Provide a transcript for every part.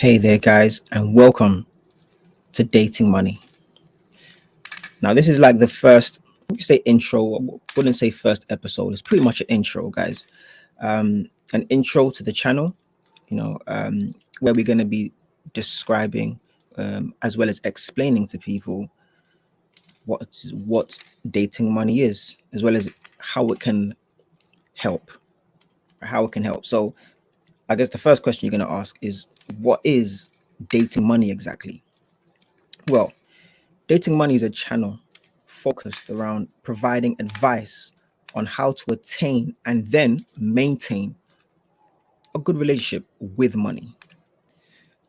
Hey there, guys, and welcome to Dating Money. Now, this is like the first, you say intro, I wouldn't say first episode. It's pretty much an intro, guys. An intro to the channel, where we're going to be describing as well as explaining to people what dating money is, as well as how it can help. How it can help. So, I guess the first question you're going to ask is, what is dating money exactly? Well, Dating Money is a channel focused around providing advice on how to attain and then maintain a good relationship with money.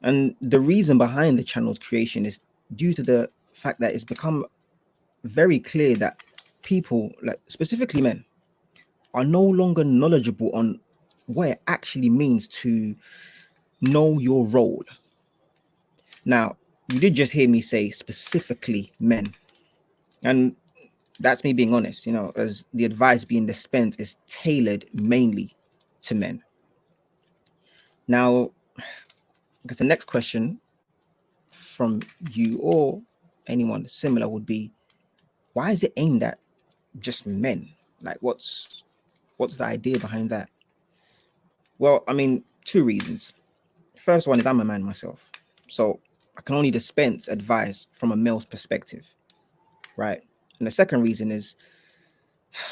And the reason behind the channel's creation is due to the fact that it's become very clear that people, like specifically men, are no longer knowledgeable on what it actually means to know your role. Now, you did just hear me say specifically men. And that's me being honest, as the advice being dispensed is tailored mainly to men. Now, because the next question from you or anyone similar would be, why is it aimed at just men? Like, what's the idea behind that? Well, I mean, two reasons. First one is I'm a man myself, so I can only dispense advice from a male's perspective, right? And the second reason is,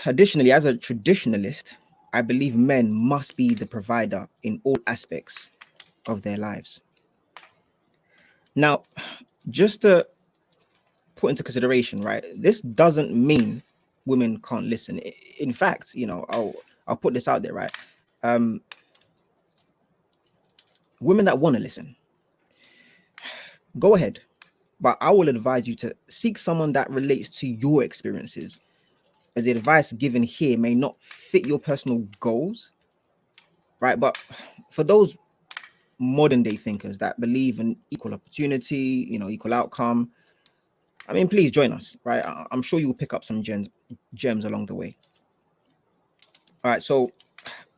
additionally, as a traditionalist, I believe men must be the provider in all aspects of their lives. Now, just to put into consideration, right, this doesn't mean women can't listen. In fact, I'll put this out there, right? Um, Women that want to listen, go ahead. But I will advise you to seek someone that relates to your experiences, as the advice given here may not fit your personal goals, right? But for those modern day thinkers that believe in equal opportunity, equal outcome, I mean, please join us, right? I'm sure you will pick up some gems along the way. All right. So,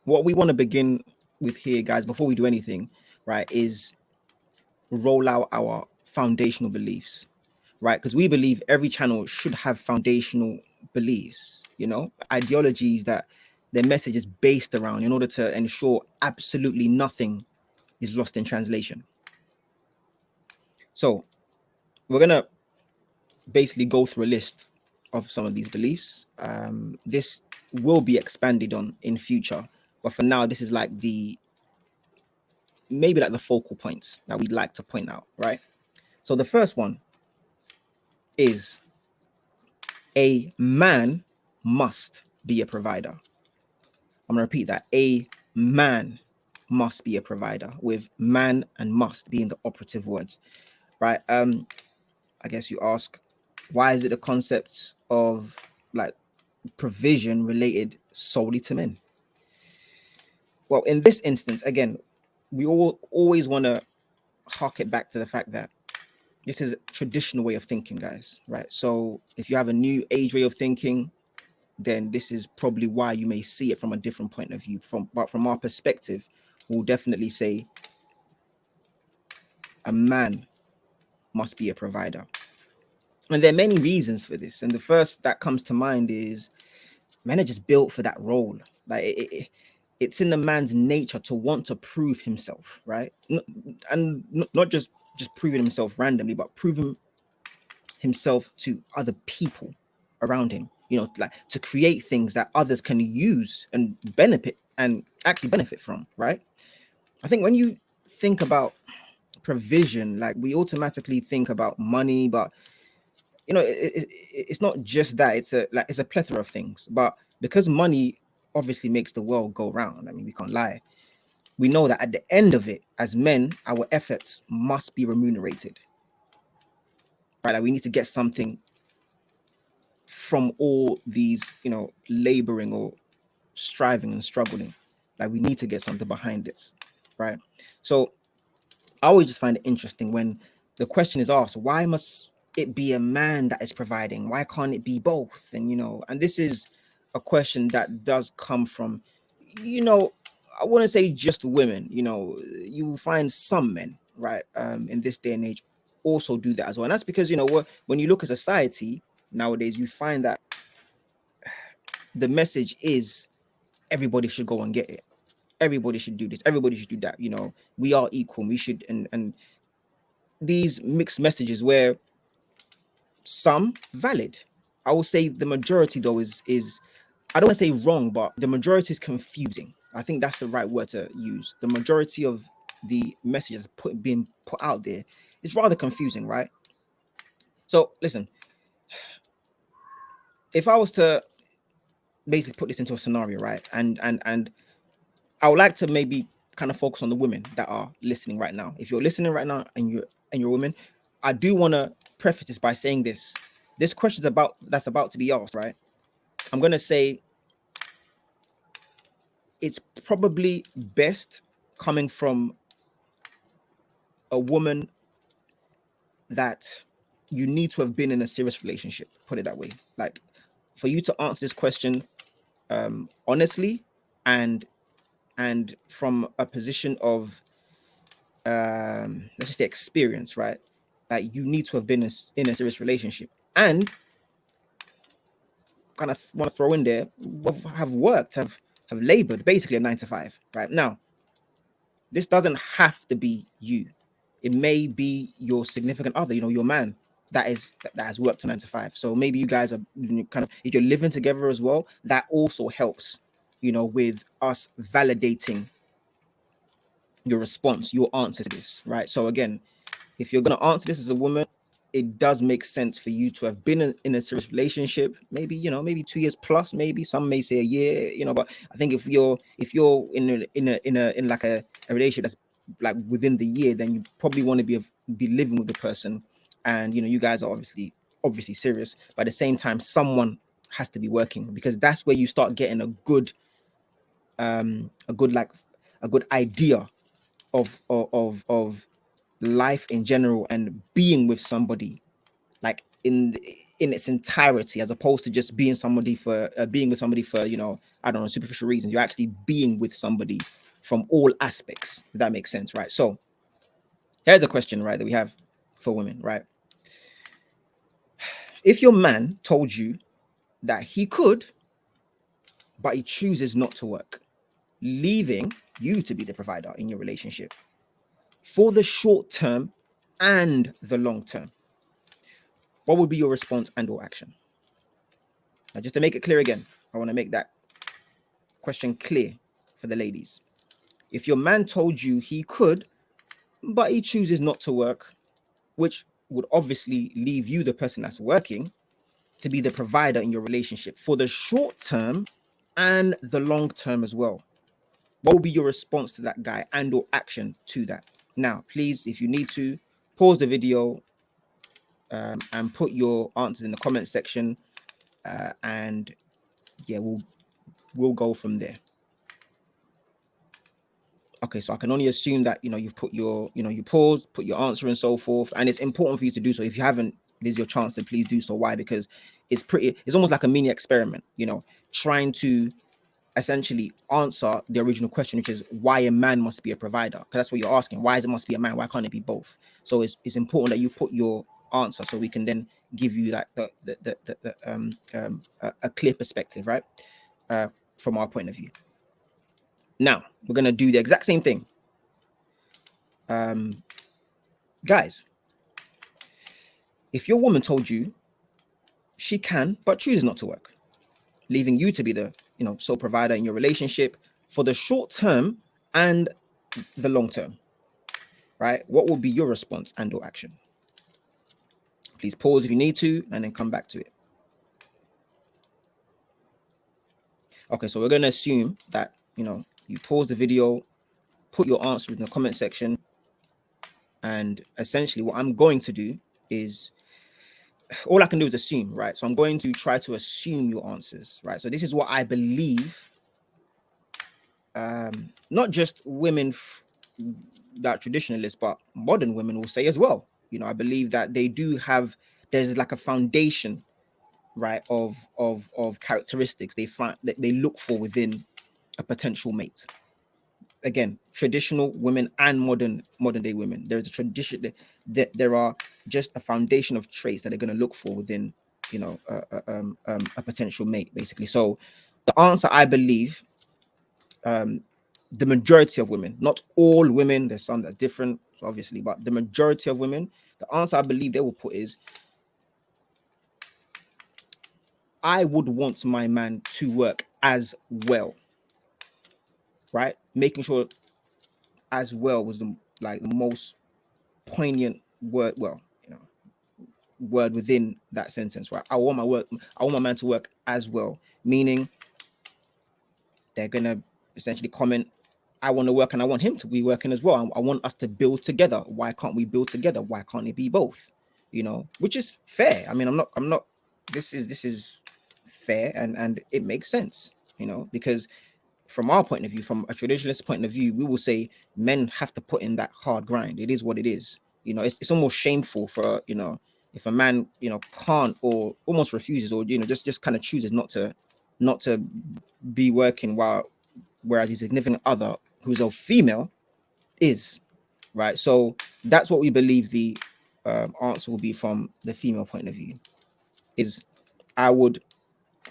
what we want to begin with here, guys, before we do anything, right, is roll out our foundational beliefs, right? Because we believe every channel should have foundational beliefs, ideologies that their message is based around in order to ensure absolutely nothing is lost in translation. So, we're going to basically go through a list of some of these beliefs. This will be expanded on in future, but for now, this is like maybe like the focal points that we'd like to point out, right? So the first one is a man must be a provider. I'm gonna repeat that. A man must be a provider, with man and must being the operative words, right? I guess you ask, why is it the concept of like provision related solely to men? Well, in this instance, again, we always want to hark it back to the fact that this is a traditional way of thinking, guys, right? So if you have a new age way of thinking, then this is probably why you may see it from a different point of view. But from our perspective, we'll definitely say a man must be a provider. And there are many reasons for this. And the first that comes to mind is men are just built for that role. Like it's in the man's nature to want to prove himself, right? And not just proving himself randomly, but proving himself to other people around him. Like to create things that others can use and benefit and actually benefit from, right? I think when you think about provision, like we automatically think about money, but it's not just that. It's a plethora of things. But because money obviously makes the world go round, I mean, we can't lie. We know that at the end of it, as men, our efforts must be remunerated, right? Like we need to get something from all these, laboring or striving and struggling. Like we need to get something behind this, right? So I always just find it interesting when the question is asked, why must it be a man that is providing? Why can't it be both? And this is a question that does come from, I wouldn't say just women, you will find some men, right, in this day and age, also do that as well. And that's because, when you look at society nowadays, you find that the message is everybody should go and get it. Everybody should do this. Everybody should do that. We are equal. We should, and these mixed messages where some valid. I will say the majority though is I don't want to say wrong, but the majority is confusing. I think that's the right word to use. The majority of the messages being put out there is rather confusing, right? So listen, if I was to basically put this into a scenario, right, and I would like to maybe kind of focus on the women that are listening right now. If you're listening right now and you're a woman, I do want to preface this by saying this. This question that's about to be asked, right? I'm gonna say it's probably best coming from a woman that you need to have been in a serious relationship. Put it that way. Like, for you to answer this question honestly and from a position of let's just say experience, right? Like, you need to have been in a serious relationship, and kind of want to throw in there, have worked, have labored basically a 9 to 5. Right now, this doesn't have to be you. It may be your significant other, your man that has worked a 9 to 5. So maybe you guys are kind of, if you're living together as well, that also helps, with us validating your response, your answer to this, right? So again, if you're going to answer this as a woman, it does make sense for you to have been in a serious relationship, maybe, maybe 2 years plus, maybe some may say a year, but I think if you're in like a relationship that's like within the year, then you probably want to be living with the person, and you guys are obviously serious, but at the same time someone has to be working, because that's where you start getting a good idea of life in general, and being with somebody like in its entirety, as opposed to just being with somebody for I don't know, superficial reasons. You're actually being with somebody from all aspects, if that makes sense, right? So here's a question, right, that we have for women, right? If your man told you that he could, but he chooses not to work, leaving you to be the provider in your relationship for the short term and the long term, what would be your response and or action? Now, just to make it clear again, I want to make that question clear for the ladies. If your man told you he could, but he chooses not to work, which would obviously leave you, the person that's working, to be the provider in your relationship for the short term and the long term as well, what will be your response to that guy and or action to that? Now, please, if you need to, pause the video and put your answers in the comment section, and yeah, we'll go from there. Okay, so I can only assume that you've put your you pause, put your answer and so forth, and it's important for you to do so. If you haven't, this is your chance to please do so. Why? Because it's almost like a mini experiment, trying to essentially answer the original question, which is why a man must be a provider, because that's what you're asking. Why is it must be a man? Why can't it be both? So it's important that you put your answer, so we can then give you like a clear perspective, right, from our point of view. Now we're gonna do the exact same thing, guys. If your woman told you she can but chooses not to work, leaving you to be the sole provider in your relationship for the short term and the long term, right, what will be your response and or action? Please pause if you need to, and then come back to it. Okay, so we're going to assume that you pause the video, put your answer in the comment section, and essentially what I'm going to do is, all I can do is assume, right? So I'm going to try to assume your answers, right? So this is what I believe, not just women that traditionalists, but modern women will say as well. I believe that there's like a foundation, right, of characteristics they find that they look for within a potential mate. again, traditional women and modern day women. There's a tradition that there are just a foundation of traits that they're going to look for within, a potential mate, basically. So the answer, I believe, the majority of women, not all women, there's some that are different, obviously, but the majority of women, the answer I believe they will put is, I would want my man to work as well, right? Making sure as well was the most poignant word, word within that sentence, right? I want my man to work as well, meaning they're gonna essentially comment, I want to work and I want him to be working as well. I want us to build together. Why can't we build together? Why can't it be both? Which is fair. I mean, I'm not. This is fair, and it makes sense. Because from our point of view, from a traditionalist point of view, we will say men have to put in that hard grind. It is what it is. It's almost shameful for if a man can't, or almost refuses, or just kind of chooses not to be working, whereas his significant other, who's a female, is, right. So that's what we believe the answer will be from the female point of view. Is I would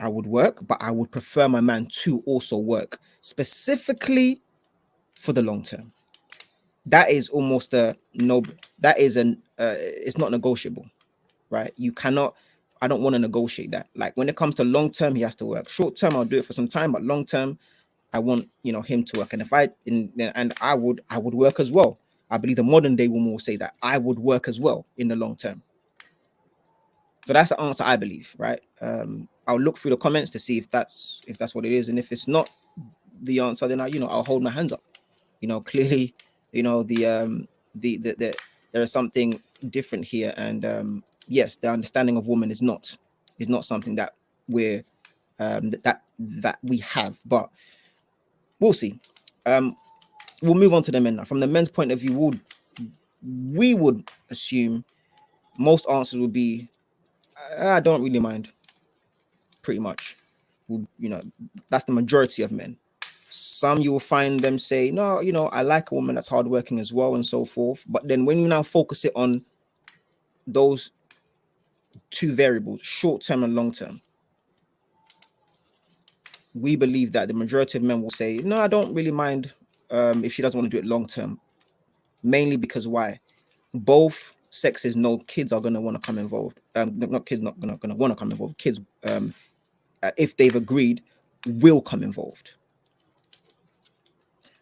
work, but I would prefer my man to also work, specifically for the long term. That is almost a no. That is it's not negotiable, right? You cannot. I don't want to negotiate that. Like when it comes to long term, he has to work. Short term, I'll do it for some time, but long term, I want him to work. And I would work as well. I believe the modern day woman will say that I would work as well in the long term. So that's the answer I believe, right? I'll look through the comments to see if that's what it is, and if it's not the answer, then I'll hold my hands up. Clearly, the there is something different here, and yes, the understanding of woman is not something that we're that we have, but we'll see. We'll move on to the men now. From the men's point of view, we would assume most answers would be, I don't really mind. Pretty much, that's the majority of men. Some you will find them say, no, I like a woman that's hardworking as well, and so forth. But then when you now focus it on those two variables, short term and long term, we believe that the majority of men will say, no, I don't really mind if she doesn't want to do it long term. Mainly because why? Both sexes know kids are going to want to come involved. Not kids not going to want to come involved. Kids, if they've agreed, will come involved.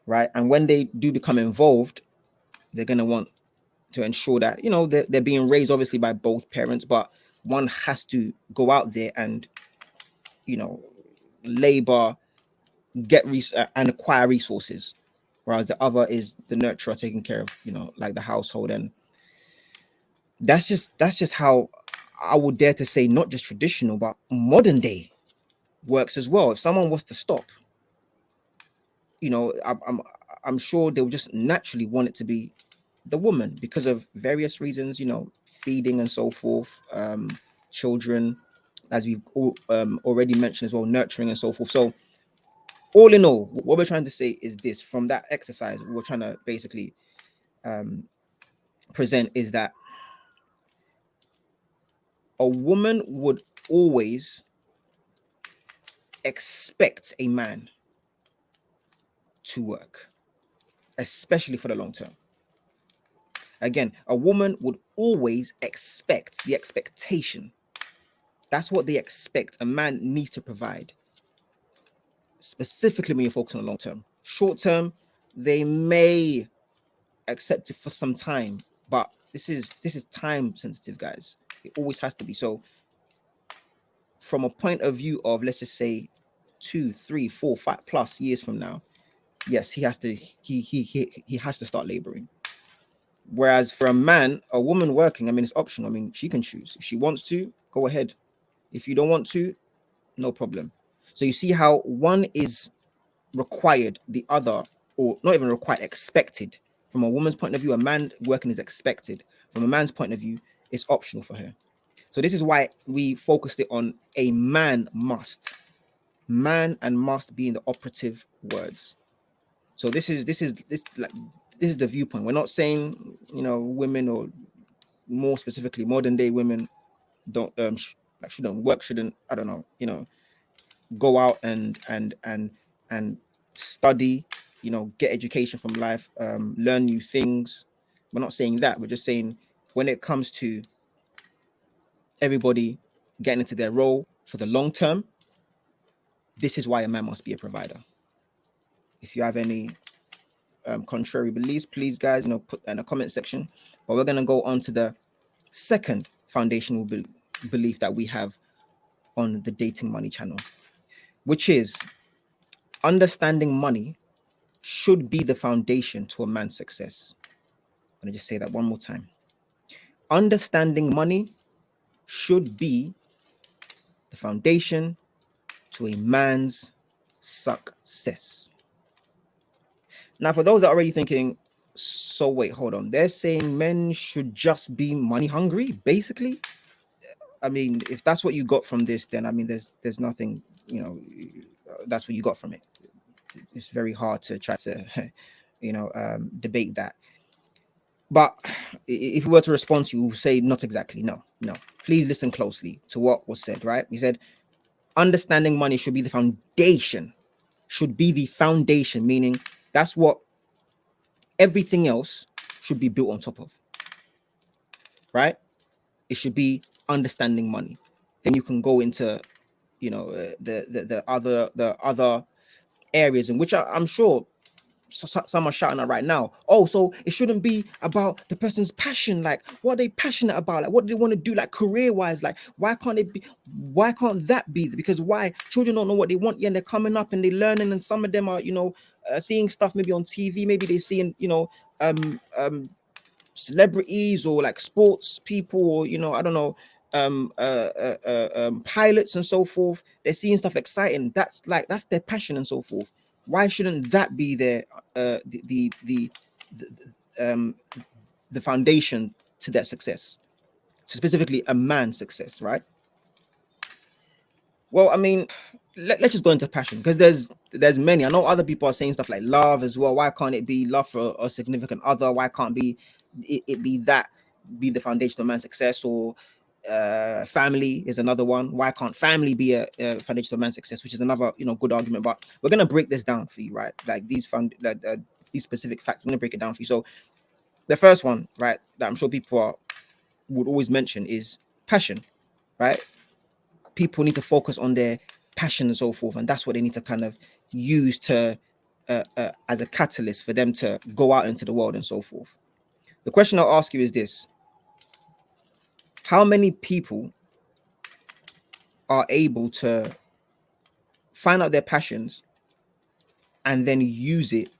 Right. And when they do become involved, they're going to want to ensure that, they're being raised obviously by both parents, but one has to go out there and, labor, and acquire resources, whereas the other is the nurturer, taking care of, like the household. And that's just how I would dare to say not just traditional but modern day works as well. If someone was to stop, I'm sure they'll just naturally want it to be the woman because of various reasons, feeding and so forth, children, as we've already mentioned as well, nurturing and so forth. So all in all, what we're trying to say is this: from that exercise, we're trying to basically present is that a woman would always expect a man to work, especially for the long term. Again, a woman would always expect, the expectation. That's what they expect a man needs to provide, specifically when you're focusing on long term. Short term, they may accept it for some time, but this is time sensitive, guys. It always has to be. So from a point of view of, let's just say 2, 3, 4, 5+ years from now, yes, he has to he has to start laboring. Whereas for a man, a woman working, I mean, it's optional. I mean, she can choose. If she wants to, go ahead. If you don't want to, no problem. So you see how one is required, the other, or not even required, expected. From a woman's point of view, a man working is expected. From a man's point of view, it's optional for her. So this is why we focused it on a man must. Man and must being the operative words. So this is the viewpoint. We're not saying, you know, women, or more specifically modern day women, don't shouldn't work, shouldn't, I don't know, you know, go out and study, you know, get education from life, learn new things. We're not saying that. We're just saying, when it comes to everybody getting into their role for the long term, this is why a man must be a provider. If you have any contrary beliefs, please, guys, you know, put in the comment section. But we're going to go on to the second foundational belief that we have on the Dating Money channel, which is understanding money should be the foundation to a man's success. I'm going to just say that one more time. Understanding money should be the foundation to a man's success. Now, for those that are already thinking, so wait, hold on, they're saying men should just be money hungry, basically. I mean, if that's what you got from this, then I mean, there's nothing, you know, that's what you got from it. It's very hard to try to, you know, debate that. But if you were to respond to you, say not exactly. No. Please listen closely to what was said, right? He said, understanding money should be the foundation, meaning that's what everything else should be built on top of, right? It should be understanding money. Then you can go into, you know, the other areas in which I'm sure some are shouting at right now. Oh, so it shouldn't be about the person's passion. Like, what are they passionate about? Like, what do they want to do? Like, career wise, like, why can't that be? Because why children don't know what they want yet, and they're coming up and they're learning, and some of them are, you know, seeing stuff maybe on TV, maybe they're seeing, you know, celebrities or like sports people, or, you know, I don't know, pilots and so forth. They're seeing stuff exciting. That's their passion and so forth. Why shouldn't that be their the foundation to their success, to specifically a man's success, right? Well, I mean, let's just go into passion, because there's many. I know other people are saying stuff like love as well. Why can't it be love for a significant other? Why can't it be the foundation of man's success? Or family is another one. Why can't family be a foundation of man's success? Which is another, you know, good argument. But we're gonna break this down for you, right? Like these specific facts. We're gonna break it down for you. So the first one, right, that I'm sure people would always mention is passion, right? People need to focus on their passion and so forth, and that's what they need to kind of use to as a catalyst for them to go out into the world and so forth. The question I'll ask you is this: how many people are able to find out their passions and then use it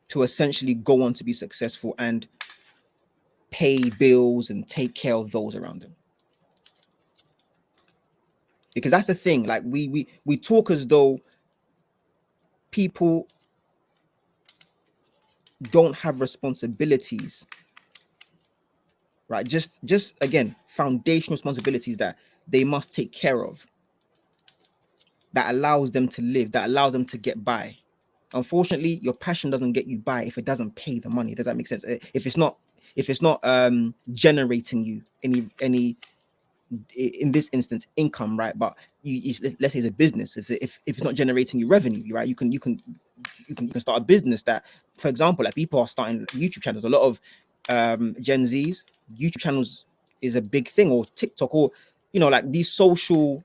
to essentially go on to be successful and pay bills and take care of those around them? Because that's the thing. Like we talk as though people don't have responsibilities, right? Just again, foundational responsibilities that they must take care of, that allows them to live, that allows them to get by. Unfortunately, your passion doesn't get you by if it doesn't pay the money. Does that make sense? If it's not generating you any, in this instance, income, right? But let's say it's a business. If it's not generating you revenue, right? You can start a business that, for example, like people are starting YouTube channels. A lot of Gen Z's YouTube channels is a big thing, or TikTok, or, you know, like these social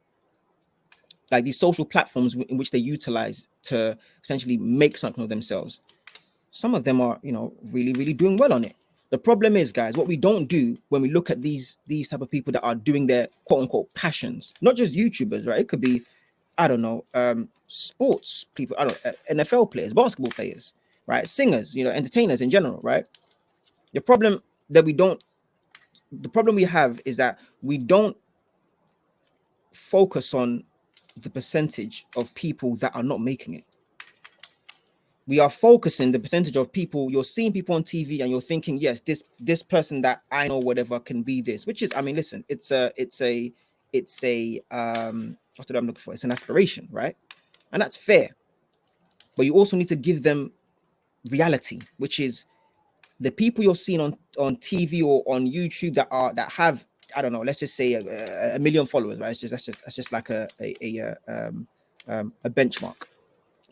platforms in which they utilize to essentially make something of themselves. Some of them are, you know, really, really doing well on it. The problem is, guys, what we don't do when we look at these type of people that are doing their quote unquote passions, not just YouTubers, right? It could be, I don't know, sports people, I don't NFL players, basketball players, right? Singers, you know, entertainers in general, right? The problem we have is that we don't focus on the percentage of people that are not making it. We are focusing the percentage of people. You're seeing people on TV and you're thinking, yes, this person that I know, whatever, can be this, which is, I mean, listen, it's a what's the word I'm looking for? It's an aspiration, right? And that's fair. but you also need to give them reality, which is the people you're seeing on TV or on YouTube that have, I don't know, let's just say a million followers, right? That's just like a benchmark.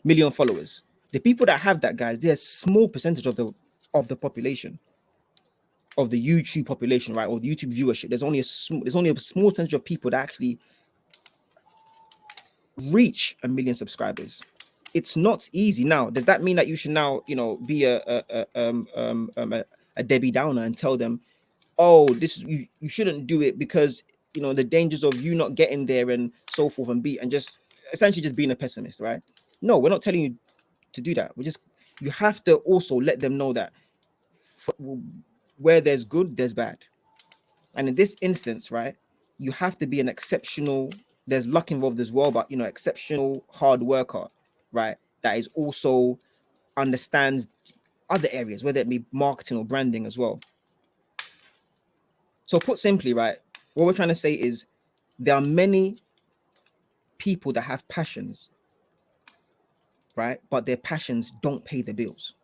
Million followers. The people that have that, guys, they're a small percentage of the population, of the YouTube population, right? Or the YouTube viewership. There's only a small percentage of people that actually reach a million subscribers. It's not easy. Now, does that mean that you should now, be a Debbie Downer and tell them, oh, this is you shouldn't do it because the dangers of you not getting there and so forth, and just essentially just being a pessimist, right? No, we're not telling you to do that. You have to also let them know that where there's good, there's bad. And in this instance, right, you have to be an exceptional, there's luck involved as well, but exceptional hard worker, right? That is also understands other areas, whether it be marketing or branding as well. So put simply, right, what we're trying to say is there are many people that have passions, right? But their passions don't pay the bills.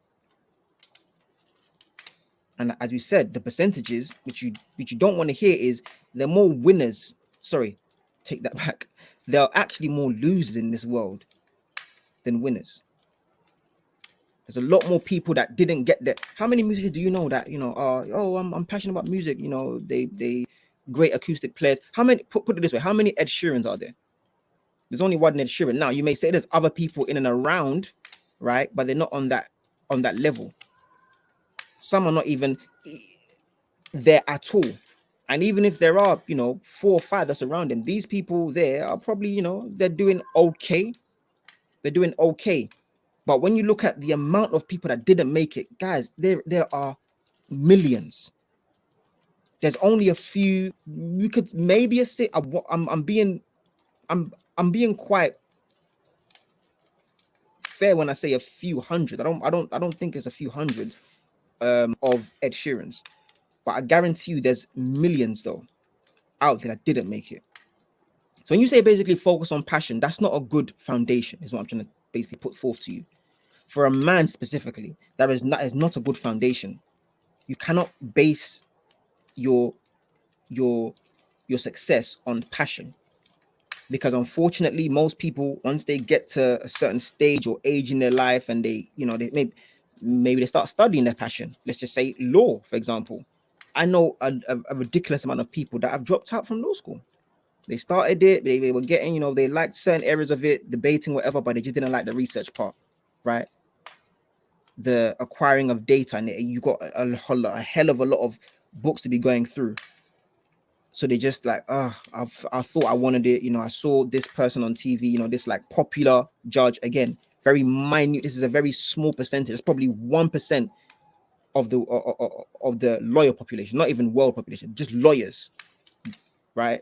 And as we said, the percentages which you don't want to hear is there are more winners. Sorry, take that back. There are actually more losers in this world than winners. There's a lot more people that didn't get there. How many musicians do you know that I'm passionate about music? They great acoustic players. How many? Put it this way: how many Ed Sheerans are there? There's only one Ed Sheeran. Now you may say there's other people in and around, right? But they're not on that level. Some are not even there at all. And even if there are, 4 or 5 that's around them, these people there are probably, they're doing okay. They're doing okay. But when you look at the amount of people that didn't make it, guys, there are millions. There's only a few. We could maybe say I'm being quite fair when I say a few hundred. I don't think it's a few hundred of Ed Sheerans, but I guarantee you there's millions though out there that didn't make it. So when you say basically focus on passion, that's not a good foundation, is what I'm trying to basically put forth to you. For a man specifically, that is not a good foundation. You cannot base your success on passion, because unfortunately most people, once they get to a certain stage or age in their life and they maybe they start studying their passion, let's just say law, for example. I know a ridiculous amount of people that have dropped out from law school. They started it, they were getting, they liked certain areas of it, debating, whatever, but they just didn't like the research part, right? The acquiring of data, and you got a hell of a lot of books to be going through. So they just like, I thought I wanted it, I saw this person on TV, this like popular judge, again, very minute. This is a very small percentage. It's probably 1% of the lawyer population, not even world population, just lawyers, right?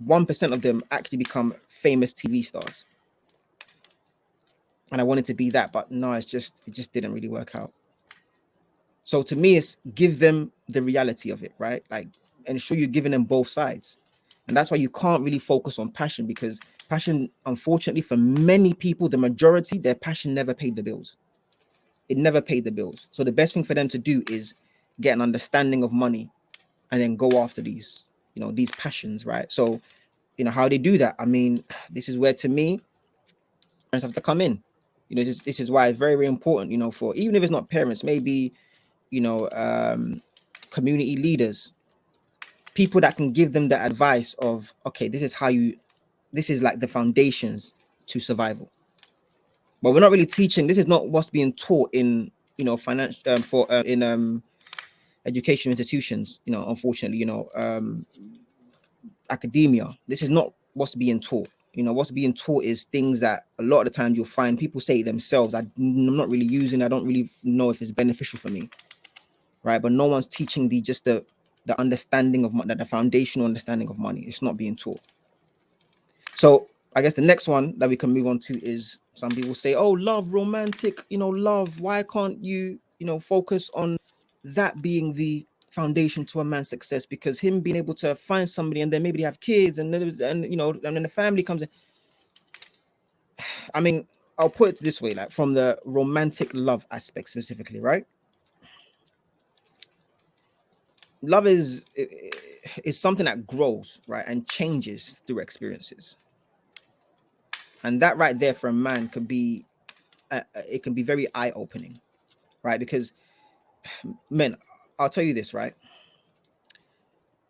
1% of them actually become famous TV stars. And I wanted to be that, but no, it just didn't really work out. So to me, it's give them the reality of it, right? Like, ensure you're giving them both sides. And that's why you can't really focus on passion, because passion, unfortunately, for many people, the majority, their passion never paid the bills. It never paid the bills. So the best thing for them to do is get an understanding of money and then go after these passions, right? So, how they do that, I mean, this is where, to me, parents have to come in. This is why it's very, very important, for, even if it's not parents, maybe, community leaders, people that can give them the advice of, okay, this is like the foundations to survival. But we're not really teaching. This is not what's being taught in, financial in education institutions, unfortunately, academia. This is not what's being taught. What's being taught is things that a lot of the times you'll find people say themselves, I'm not really using, I don't really know if it's beneficial for me, right? But no one's teaching the understanding of money, the foundational understanding of money. It's not being taught. So I guess the next one that we can move on to is, some people say, oh, love, romantic, love. Why can't you, focus on that being the foundation to a man's success? Because him being able to find somebody and then maybe they have kids and then the family comes in. I mean, I'll put it this way, like from the romantic love aspect specifically, right? Love is something that grows, right, and changes through experiences, and that right there for a man could be it can be very eye opening, right? Because men, I'll tell you this, right?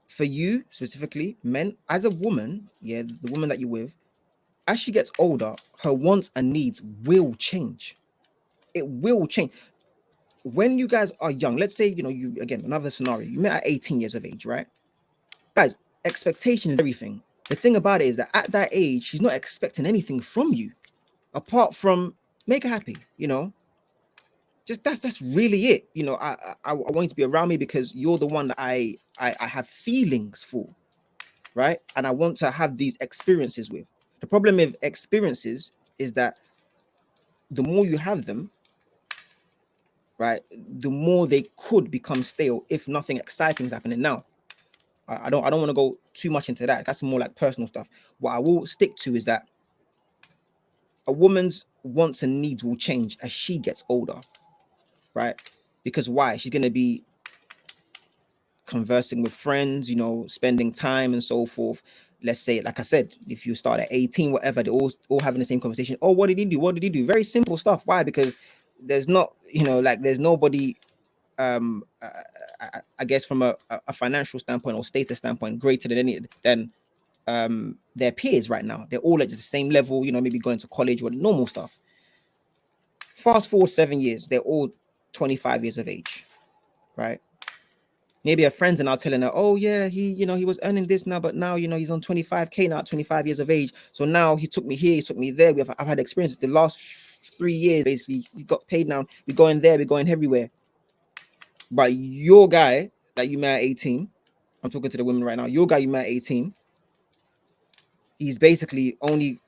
For you specifically, men, as a woman, yeah, the woman that you're with, as she gets older, her wants and needs will change. It will change. When you guys are young, let's say, you again, another scenario, you met at 18 years of age, right? Guys, expectation is everything. The thing about it is that at that age, she's not expecting anything from you apart from make her happy, just that's really it. I want you to be around me because you're the one that I have feelings for, right? And I want to have these experiences with. The problem with experiences is that the more you have them, right, the more they could become stale if nothing exciting is happening. Now, I don't want to go too much into that. That's more like personal stuff. What I will stick to is that a woman's wants and needs will change as she gets older, right? Because why? She's gonna be conversing with friends, spending time and so forth. Let's say, like I said, if you start at 18, whatever, they're all having the same conversation. Oh, what did he do? What did he do? Very simple stuff. Why? Because there's not, like there's nobody, I guess from a financial standpoint or status standpoint, greater than their peers right now. They're all at the same level, maybe going to college or normal stuff. Fast forward 7 years, they're all 25 years of age, right? Maybe a friends and are telling her, oh yeah, he was earning this now, but now he's on 25K now at 25 years of age. So now he took me here, he took me there. I've had experiences the last 3 years. Basically, he got paid now. We're going there, we're going everywhere. But your guy that you met at 18, I'm talking to the women right now. Your guy you met at 18, he's basically only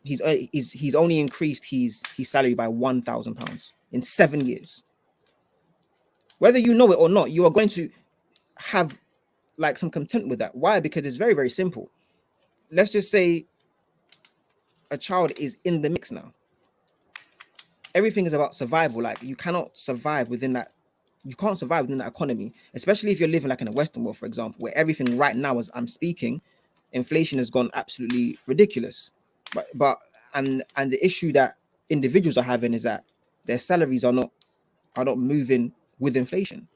he's only increased his salary by £1,000 in 7 years. Whether you know it or not, you are going to have like some content with that. Why? Because it's very, very simple. Let's just say a child is in the mix now. Everything is about survival. Like you cannot survive within that. You can't survive within that economy, especially if you're living like in a Western world, for example, where everything right now, as I'm speaking, inflation has gone absolutely ridiculous. But and the issue that individuals are having is that their salaries are not moving with inflation.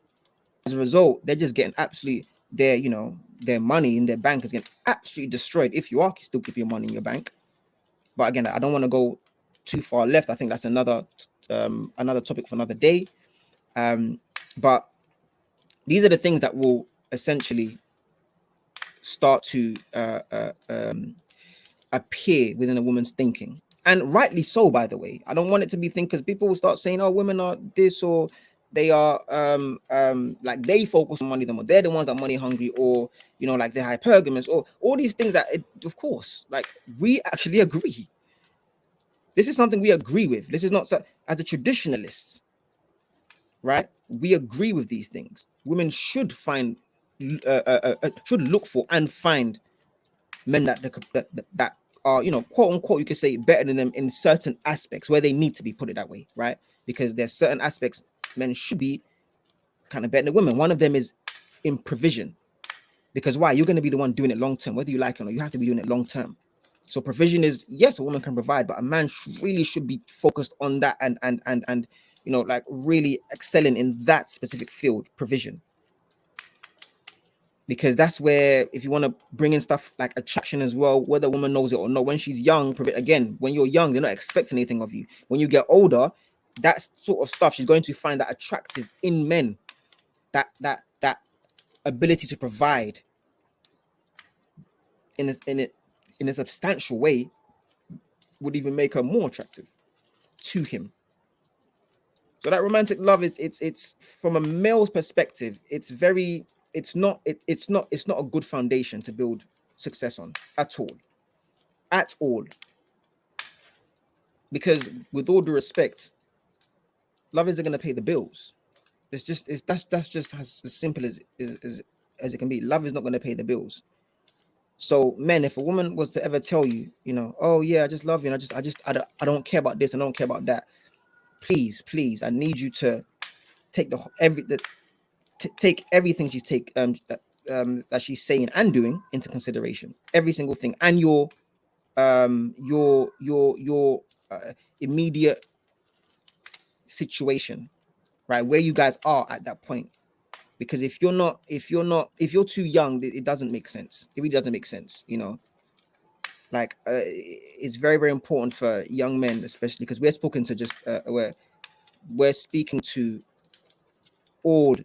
As a result, they're just getting absolutely their money in their bank is getting absolutely destroyed. If you are still keeping your money in your bank, but again, I don't want to go too far left. I think that's another topic for another day. But these are the things that will essentially start to appear within a woman's thinking, and rightly so, by the way. I don't want it to be think, because people will start saying, oh, women are this, or they are like they focus on money the more, they're the ones that are money hungry, or like they're hypergamous, or all these things that of course, like, we actually agree. This is something we agree with. This is not as a traditionalist, right? We agree with these things. Women should should look for and find men that are, quote unquote, you could say, better than them in certain aspects where they need to be, put it that way, right? Because there's certain aspects men should be kind of better than women. One of them is in provision, because why? You're going to be the one doing it long term, whether you like it or not. You have to be doing it long term. So provision is, yes, a woman can provide, but a man really should be focused on that, and like really excelling in that specific field, provision. Because that's where, if you want to bring in stuff like attraction as well, whether a woman knows it or not, when she's young, again, when you're young, they're not expecting anything of you. When you get older, that sort of stuff, she's going to find that attractive in men. That ability to provide in a substantial way would even make her more attractive to him. So that romantic love is, it's from a male's perspective, it's not a good foundation to build success on at all. Because with all due respect, love isn't going to pay the bills. That's just as simple as it can be. Love is not going to pay the bills. So men, if a woman was to ever tell you, oh yeah, I just love you, and I don't care about this, I don't care about that. Please, I need you to take take everything she's that she's saying and doing into consideration, every single thing, and your immediate situation, right, where you guys are at that point. Because if you're too young, it doesn't make sense. It really doesn't make sense. Like it's very, very important for young men, especially because we're spoken to just we're speaking to all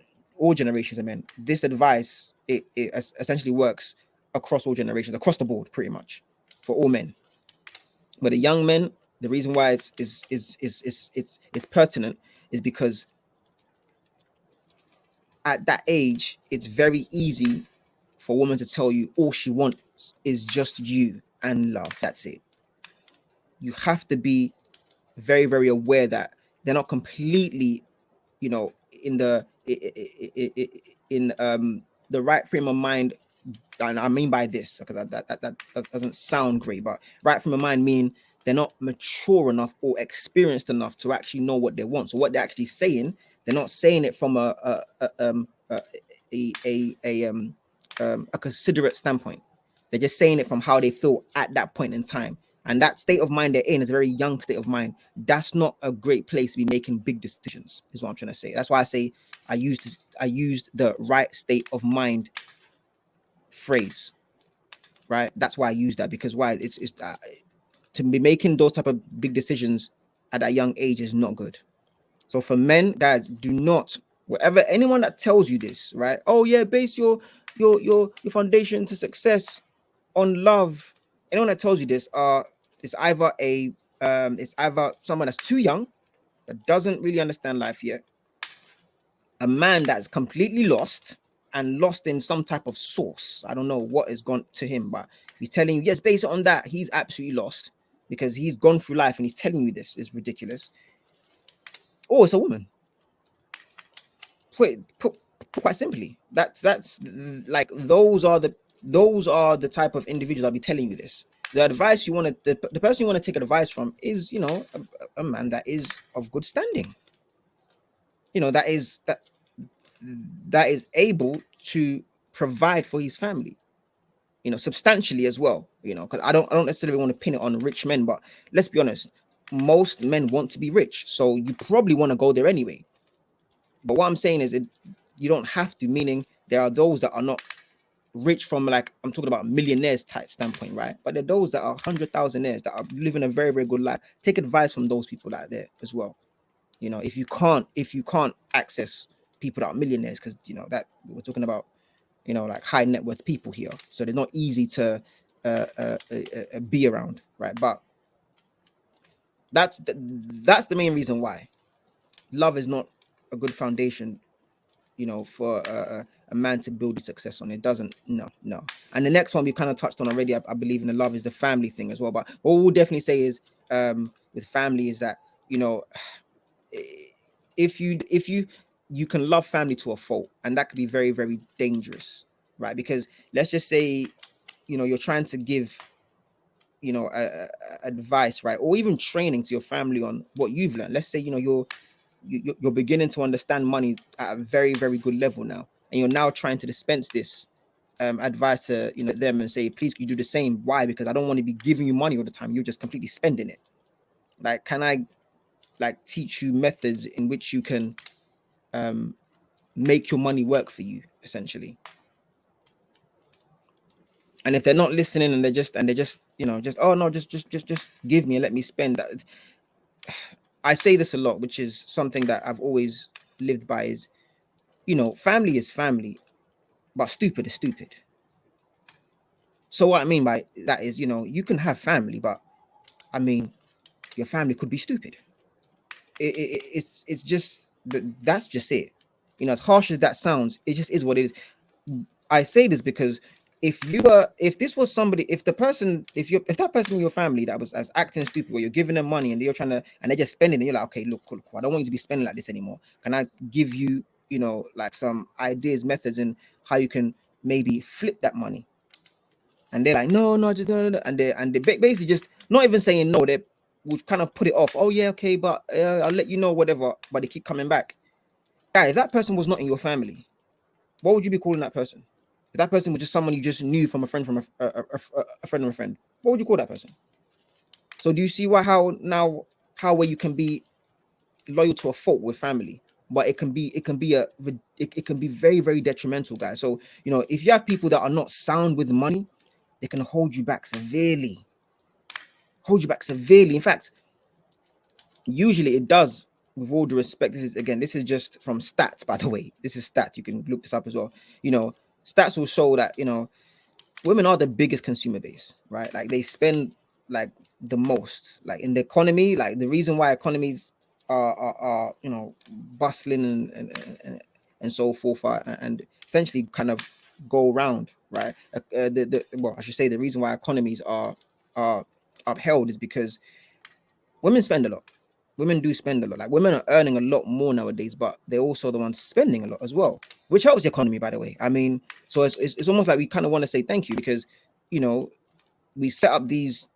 generations of men. This advice, it essentially works across all generations, across the board, pretty much for all men. But the young men, the reason why it's pertinent is because at that age, it's very easy for a woman to tell you all she wants is just you and love. That's it. You have to be very, very aware that they're not completely, in the right frame of mind. And I mean by this, because that doesn't sound great, but right frame of mind mean they're not mature enough or experienced enough to actually know what they want. So what they're actually saying, they're not saying it from a considerate standpoint. They're just saying it from how they feel at that point in time. And that state of mind they're in is a very young state of mind. That's not a great place to be making big decisions, is what I'm trying to say. That's why I say I used the right state of mind phrase, right? That's why I use that, because why it's to be making those type of big decisions at that young age is not good. So for men, guys, do not, whatever anyone that tells you this, right? Oh yeah, base your foundation to success on love. Anyone that tells you this it's either it's either someone that's too young, that doesn't really understand life yet, a man that's completely lost and lost in some type of source. I don't know what has gone to him, but if he's telling you, yes, based on that, he's absolutely lost because he's gone through life and he's telling you this is ridiculous. Or it's a woman. Put quite simply, that's like those are the type of individuals I'll be telling you this. The advice you want to, the person you want to take advice from is, a man that is of good standing. That is able to provide for his family, substantially as well. Because I don't necessarily want to pin it on rich men, but let's be honest, most men want to be rich, so you probably want to go there anyway. But what I'm saying is, you don't have to. Meaning, there are those that are not rich from, like, I'm talking about millionaires type standpoint, right? But there are those that are 100,000aires that are living a very, very good life. Take advice from those people out there as well. If you can't access people that are millionaires, because that we're talking about, like high net worth people here, so they're not easy to be around, right? But that's the main reason why love is not a good foundation, for a man to build his success on. It doesn't. No. And the next one we kind of touched on already, I believe, in the love, is the family thing as well. But what we'll definitely say is, with family, is that, if you can love family to a fault, and that could be very, very dangerous, right? Because let's just say, you're trying to give, advice, right, or even training to your family on what you've learned. Let's say, you're beginning to understand money at a very, very good level now, and you're now trying to dispense this advice to, them, and say, please, can you do the same? Why? Because I don't want to be giving you money all the time. You're just completely spending it. Like, can I, like, teach you methods in which you can make your money work for you, essentially? And if they're not listening, and they're just just, oh no, just give me and let me spend that. I say this a lot, which is something that I've always lived by, is, family is family, but stupid is stupid. So what I mean by that is, you can have family, but I mean, your family could be stupid. It's just that's just it. As harsh as that sounds, it just is what it is. I say this because if this was somebody, if that person in your family that was as acting stupid, where you're giving them money and they're trying to, and they're just spending it, you're like, okay, look, cool, I don't want you to be spending like this anymore. Can I give you, like, some ideas, methods, and how you can maybe flip that money and they're like, no, no, just no, no, and they basically just not even saying no. They would kind of put it off. Oh yeah, okay, but I'll let you know, whatever. But they keep coming back. Guy, if that person was not in your family, what would you be calling that person? If that person was just someone you just knew from a friend, from a friend of a friend, what would you call that person? So do you see why how where you can be loyal to a fault with family, but it can be very, very detrimental, guys. So if you have people that are not sound with money, they can hold you back severely. In fact, usually it does. With all due respect, this is just from stats, by the way. This is stats. You can look this up as well. Stats will show that women are the biggest consumer base, right? Like they spend like the most, like in the economy. Like the reason why economies are bustling and so forth, and essentially kind of go around, right? Well, I should say the reason why economies are upheld is because women spend a lot. Women do spend a lot. Like women are earning a lot more nowadays, but they're also the ones spending a lot as well, which helps the economy, by the way. I mean, so it's almost like we kind of want to say thank you because, we set up these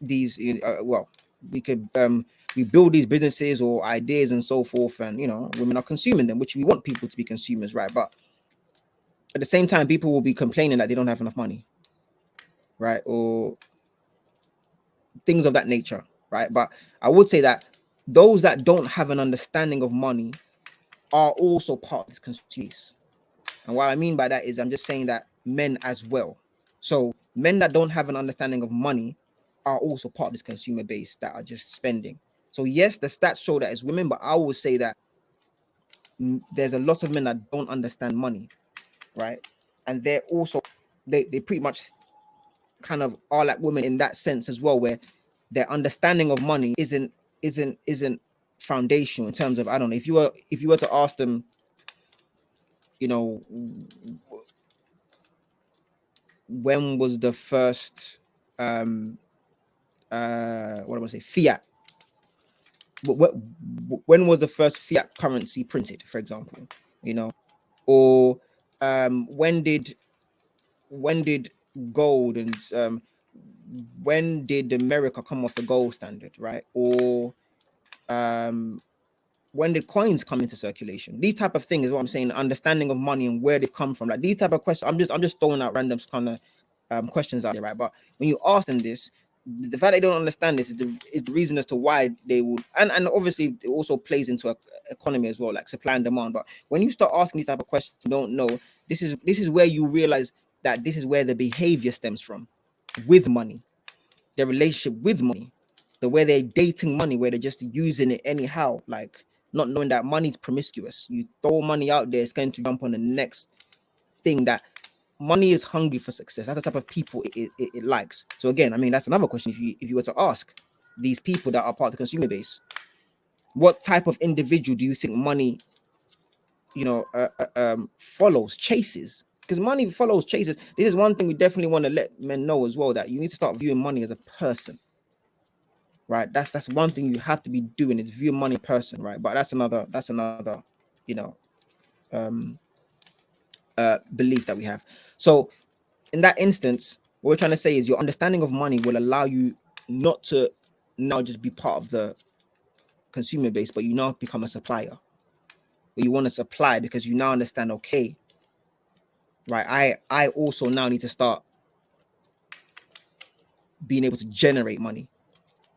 well, we could we build these businesses or ideas and so forth, and women are consuming them, which we want people to be consumers, right? But at the same time, people will be complaining that they don't have enough money, right? Or things of that nature, right? But I would say that those that don't have an understanding of money are also part of this consumer. And what I mean by that is I'm just saying that men as well. So men that don't have an understanding of money are also part of this consumer base that are just spending. So yes, the stats show that it's women, but I will say that there's a lot of men that don't understand money, right? And they're also they pretty much kind of are like women in that sense as well, where their understanding of money isn't foundational in terms of, I don't know, if you were to ask them, you know, when was the first what do I want to say, fiat? When was the first fiat currency printed, for example? Or when did gold and when did America come off the gold standard, right? Or when did coins come into circulation? These type of things is what I'm saying. Understanding of money and where they've come from, like these type of questions. I'm just throwing out random kind of questions out there, right? But when you ask them this, the fact they don't understand this is the reason as to why they would, and obviously it also plays into a economy as well, like supply and demand. But when you start asking these type of questions, you don't know. This is where you realize that this is where the behavior stems from, with money, their relationship with money, the way they're dating money, where they're just using it anyhow, like not knowing that money's promiscuous. You throw money out there, it's going to jump on the next thing. That money is hungry for success. That's the type of people it likes. So again, I mean, that's another question. If you were to ask these people that are part of the consumer base, what type of individual do you think money, follows, chases? Because money follows, chases. This is one thing we definitely want to let men know as well, that you need to start viewing money as a person, right? That's one thing you have to be doing, is view money person, right? But that's another, you know, um, belief that we have. So in that instance, what we're trying to say is your understanding of money will allow you not to now just be part of the consumer base, but you now become a supplier. Where you want to supply because you now understand, okay, right, I also now need to start being able to generate money.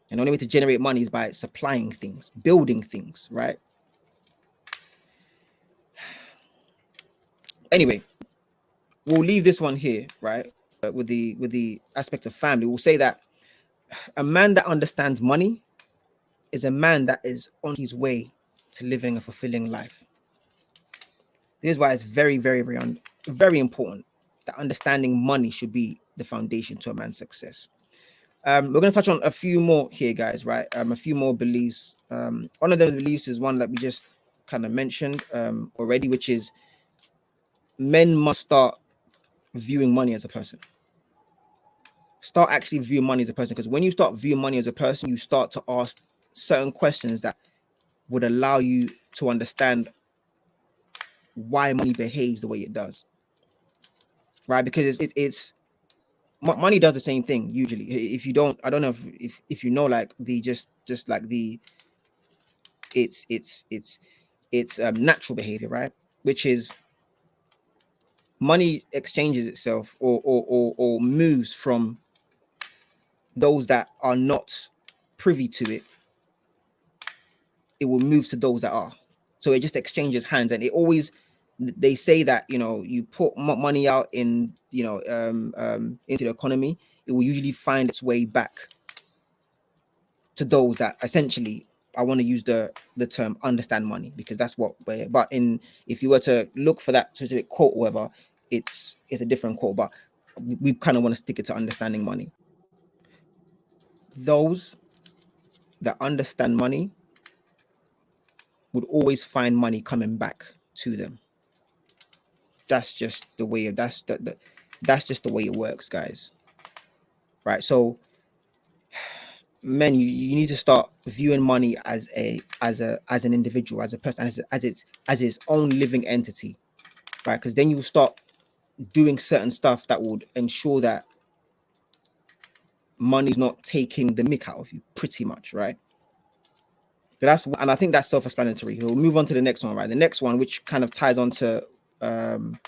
And the only way to generate money is by supplying things, building things, right? Anyway, we'll leave this one here, right? With the aspect of family, we'll say that a man that understands money is a man that is on his way to living a fulfilling life. This is why it's very, very, very important that understanding money should be the foundation to a man's success. We're going to touch on a few more here, guys, right? A few more beliefs. One of the beliefs is one that we just kind of mentioned already, which is men must start viewing money as a person. Start actually viewing money as a person, because when you start viewing money as a person, you start to ask certain questions that would allow you to understand why money behaves the way it does, right? Because it's money does the same thing usually. If you don't, I don't know if you know, like the just like the it's natural behavior, right? Which is money exchanges itself or moves from those that are not privy to it. It will move to those that are. So it just exchanges hands, and it always, they say that, you know, you put money out in, you know, into the economy, it will usually find its way back to those that essentially, I want to use the term understand money, because that's what we're, but in, if you were to look for that specific quote or whatever, it's a different quote, but we kind of want to stick it to understanding money. Those that understand money would always find money coming back to them. That's just the way, that's just the way it works, guys. Right? So men, you need to start viewing money as an individual, as a person, as its own living entity, right? Because then you will start doing certain stuff that would ensure that money's not taking the mick out of you, pretty much, right? So that's, and I think that's self-explanatory. We'll move on to the next one, right? The next one, which kind of ties on to the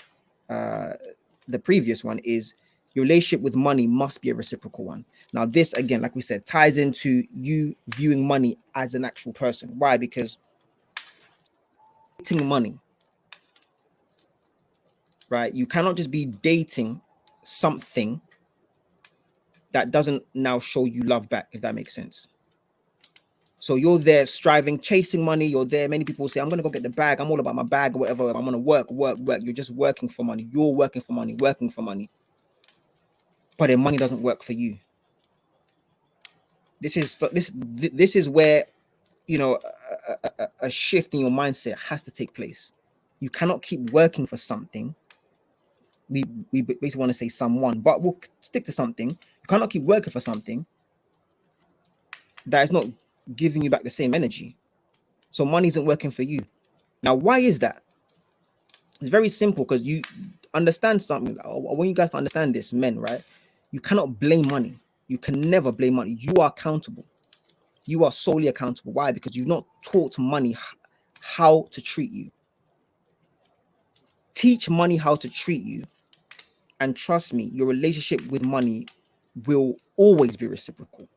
previous one, is your relationship with money must be a reciprocal one. Now, this again, like we said, ties into you viewing money as an actual person. Why? Because dating money, right? You cannot just be dating something that doesn't now show you love back, if that makes sense. So you're there striving, chasing money. You're there. Many people say, I'm going to go get the bag. I'm all about my bag or whatever. I'm going to work. You're just working for money. You're working for money, working for money. But then money doesn't work for you. This is where, you know, a shift in your mindset has to take place. You cannot keep working for something. We basically want to say someone, but we'll stick to something. You cannot keep working for something that is not giving you back the same energy. So money isn't working for you. Now, why is that? It's very simple, because you understand something. I want you guys to understand this, men, right? You cannot blame money. You can never blame money. You are accountable. You are solely accountable. Why? Because you've not taught money how to treat you. Teach money how to treat you, and trust me, your relationship with money will always be reciprocal.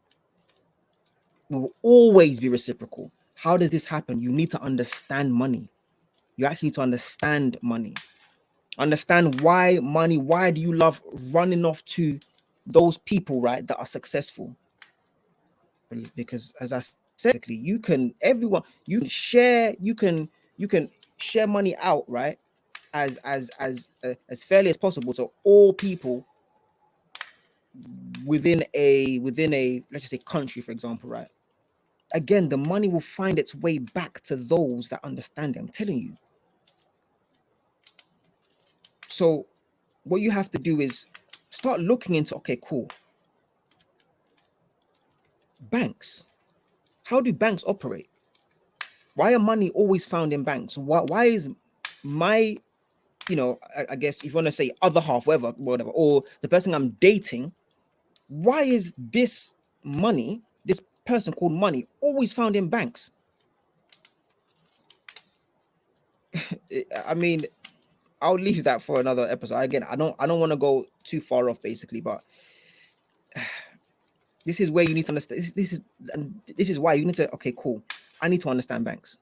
Will always be reciprocal. How does this happen? You need to understand money. You actually need to understand money. Understand why money. Why do you love running off to those people, right, that are successful? Because as I said, you can share money out, right, as fairly as possible to all people within a let's just say country, for example, right? Again, the money will find its way back to those that understand it. I'm telling you. So what you have to do is start looking into, okay, cool, banks. How do banks operate? Why are money always found in banks? Why is my, you know, I guess if you want to say other half, whatever, or the person I'm dating, why is this money, this person called money, always found in banks? I mean, I'll leave that for another episode. Again, I don't want to go too far off, basically, but this is where you need to understand. This is why you need to. Okay, cool. I need to understand banks.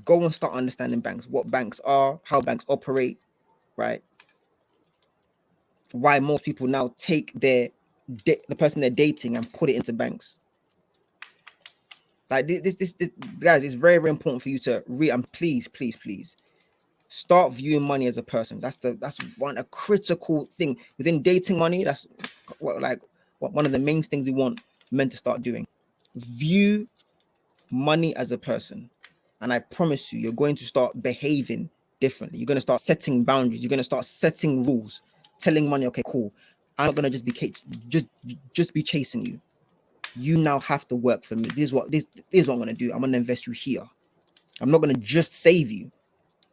Go and start understanding banks. What banks are, how banks operate, right? Why most people now take the person they're dating and put it into banks. Like this guys, it's very, very important for you to read, and please start viewing money as a person. That's a critical thing within dating money. That's one of the main things we want men to start doing. View money as a person, and I promise you, you're going to start behaving differently. You're going to start setting boundaries. You're going to start setting rules, telling money, okay, cool, I'm not going to just be chasing you. You now have to work for me. This is what I'm going to do. I'm going to invest you here. I'm not going to just save you.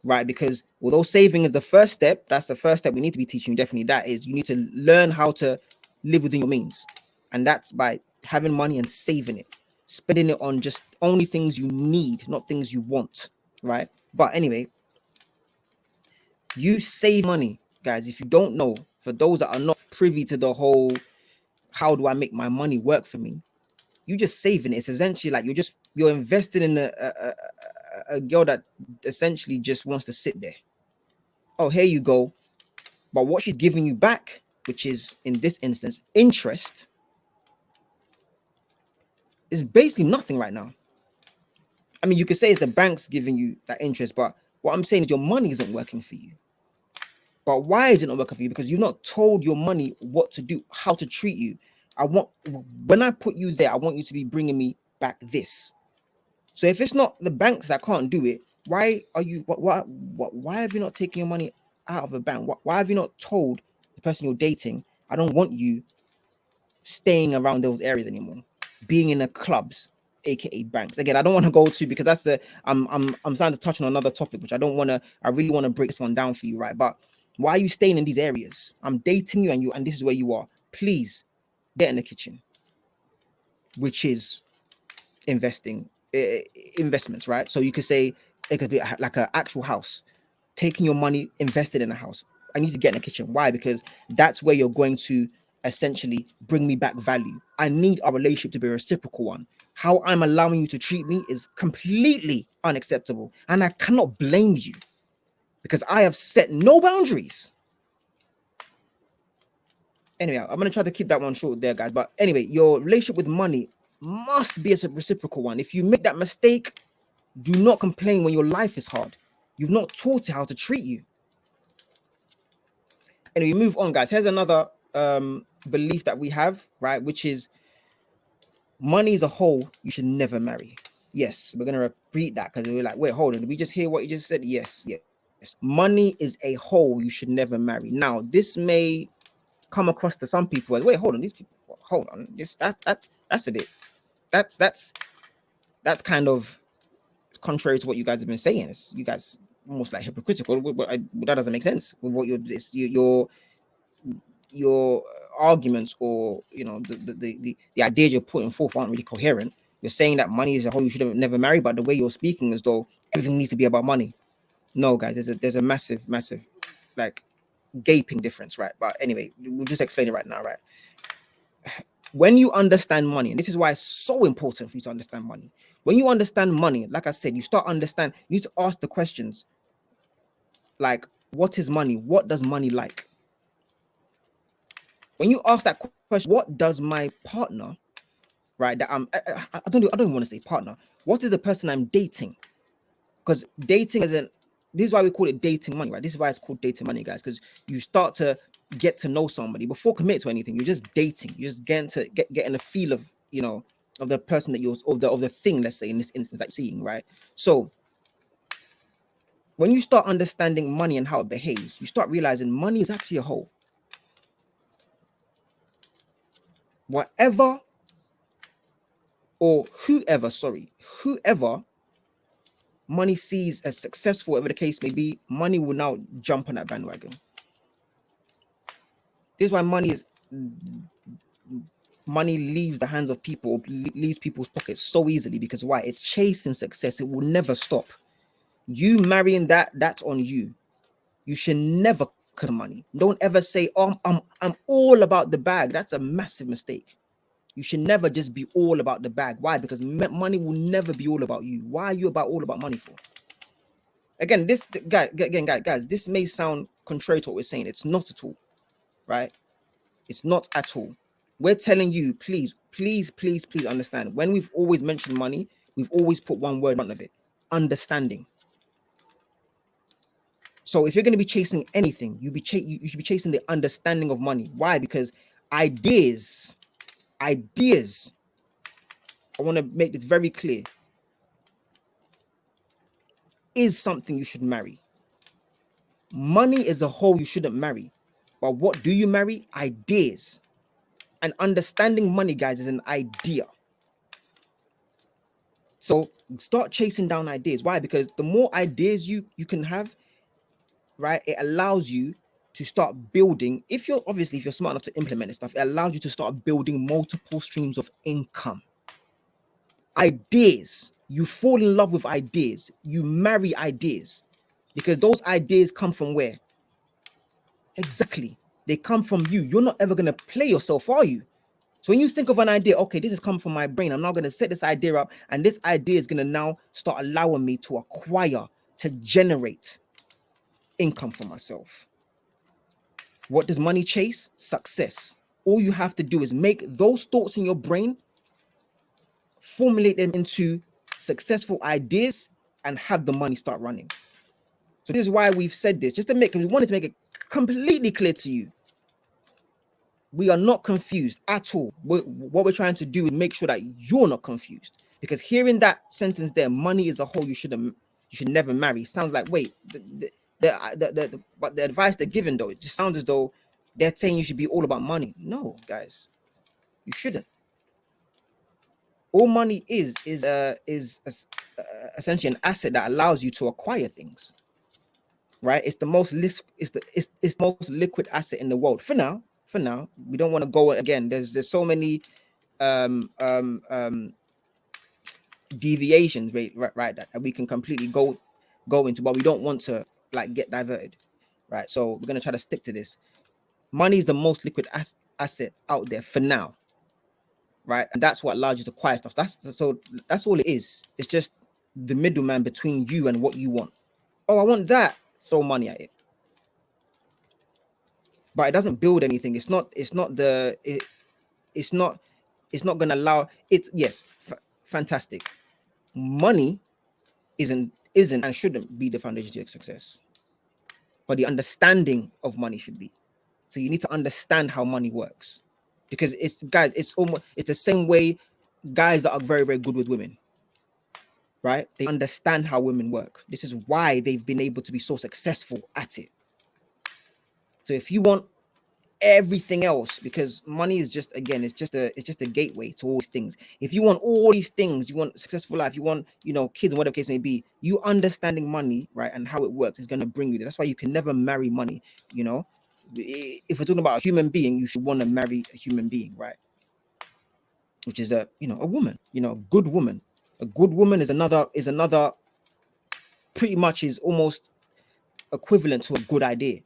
right? Because although saving is the first step, that's the first step we need to be teaching you. Definitely, that is, you need to learn how to live within your means, and that's by having money and saving it, spending it on just only things you need, not things you want, right? But anyway, you save money, guys. If you don't know, for those that are not privy to the whole how do I make my money work for me, you just saving it. It's essentially like you're invested in a girl that essentially just wants to sit there. Oh, here you go. But what she's giving you back, which is in this instance interest, is basically nothing right now. I mean, you could say it's the bank's giving you that interest, but what I'm saying is your money isn't working for you. But why is it not working for you? Because you've not told your money what to do, how to treat you. When I put you there, I want you to be bringing me back this. So if it's not the banks that can't do it, why are you? Why have you not taken your money out of a bank? Why have you not told the person you're dating, I don't want you staying around those areas anymore, being in the clubs, aka banks? Again, I don't want to go to, because that's the I'm starting to touch on another topic, which I really want to break this one down for you, right? But why are you staying in these areas? I'm dating you, and this is where you are. Please get in the kitchen, which is investing, investments, right? So you could say it could be like an actual house, taking your money invested in a house. I need to get in the kitchen. Why? Because that's where you're going to essentially bring me back value. I need our relationship to be a reciprocal one. How I'm allowing you to treat me is completely unacceptable, and I cannot blame you, because I have set no boundaries. Anyway, I'm gonna try to keep that one short there, guys. But anyway, your relationship with money must be a reciprocal one. If you make that mistake, do not complain when your life is hard. You've not taught it how to treat you. And we move on, guys. Here's another belief that we have, right? Which is money as a whole, you should never marry. Yes, we're gonna repeat that because we're like, wait, hold on. Did we just hear what you just said? Yes, yes. Money is a whole, you should never marry. Now, this may come across to some people as, wait, hold on, these people, hold on. That's a bit, that's kind of contrary to what you guys have been saying. It's, you guys almost like hypocritical, but that doesn't make sense with what your arguments, or the ideas you're putting forth aren't really coherent. You're saying that money is a whole, you should never marry, but the way you're speaking as though everything needs to be about money. No, guys, there's a massive like gaping difference, right? But anyway, we'll just explain it right now, right? When you understand money, and this is why it's so important for you to understand money. When you understand money, like I said, you need to ask the questions like, what is money? What does money like? When you ask that question, what does my partner, right? That I don't even want to say partner. What is the person I'm dating? Because dating isn't. This is why we call it dating money, right? This is why it's called dating money, guys. Because you start to get to know somebody before commit to anything. You're just dating. You're just getting a feel of of the person that you're, of the thing. Let's say in this instance, like seeing, right? So when you start understanding money and how it behaves, you start realizing money is actually a whole. Whatever or whoever money sees as successful, whatever the case may be, money will now jump on that bandwagon. This is why money leaves the hands of people, leaves people's pockets so easily, because why? It's chasing success. It will never stop. You marrying that's on you. You should never cut money. Don't ever say, oh, I'm all about the bag. That's a massive mistake. You should never just be all about the bag. Why? Because money will never be all about you. Why are you all about money for? Again, guys, this may sound contrary to what we're saying. It's not at all, right? It's not at all. We're telling you, please understand. When we've always mentioned money, we've always put one word in front of it: understanding. So if you're going to be chasing anything, you should be chasing the understanding of money. Why? Because ideas. I want to make this very clear. Is something you should marry. Money as a whole, you shouldn't marry. But what do you marry? Ideas. And understanding money, guys, is an idea. So start chasing down ideas. Why? Because the more ideas you can have, right, it allows you to start building. If you're smart enough to implement this stuff, it allows you to start building multiple streams of income. Ideas. You fall in love with ideas. You marry ideas, because those ideas come from where? Exactly. They come from you. You're not ever going to play yourself, are you? So when you think of an idea, okay, this has come from my brain. I'm now going to set this idea up, and this idea is going to now start allowing me to acquire, to generate income for myself. What does money chase? Success. All you have to do is make those thoughts in your brain, formulate them into successful ideas, and have the money start running. So this is why we've said this, just to make, we wanted to make it completely clear to you. We are not confused at all. What we're trying to do is make sure that you're not confused. Because hearing that sentence there, money is a whole you should never marry, sounds like, wait, but the advice they're giving, though, it just sounds as though they're saying you should be all about money. No, guys, you shouldn't. All money is essentially an asset that allows you to acquire things, right? It's the most most liquid asset in the world for now. We don't want to go again. There's so many deviations, right, that we can completely go into, but we don't want to like get diverted, right? So we're gonna try to stick to this. Money is the most liquid asset out there for now, right? And that's what allows you to acquire stuff. That's all it is. It's just the middleman between you and what you want. Oh, I want that. Throw money at it, but it doesn't build anything. It's not going to allow it. Yes, fantastic. Money isn't and shouldn't be the foundation to your success, but the understanding of money should be. So you need to understand how money works, because it's the same way guys that are very, very good with women, right? They understand how women work. This is why they've been able to be so successful at it. So if you want everything else, because money is just, again, it's just a gateway to all these things. If you want all these things, you want a successful life, you want, kids, and whatever case may be, you understanding money, right, and how it works is going to bring you there. That's why you can never marry money. If we're talking about a human being, you should want to marry a human being, right? Which is a woman, a good woman. A good woman is another pretty much is almost equivalent to a good idea.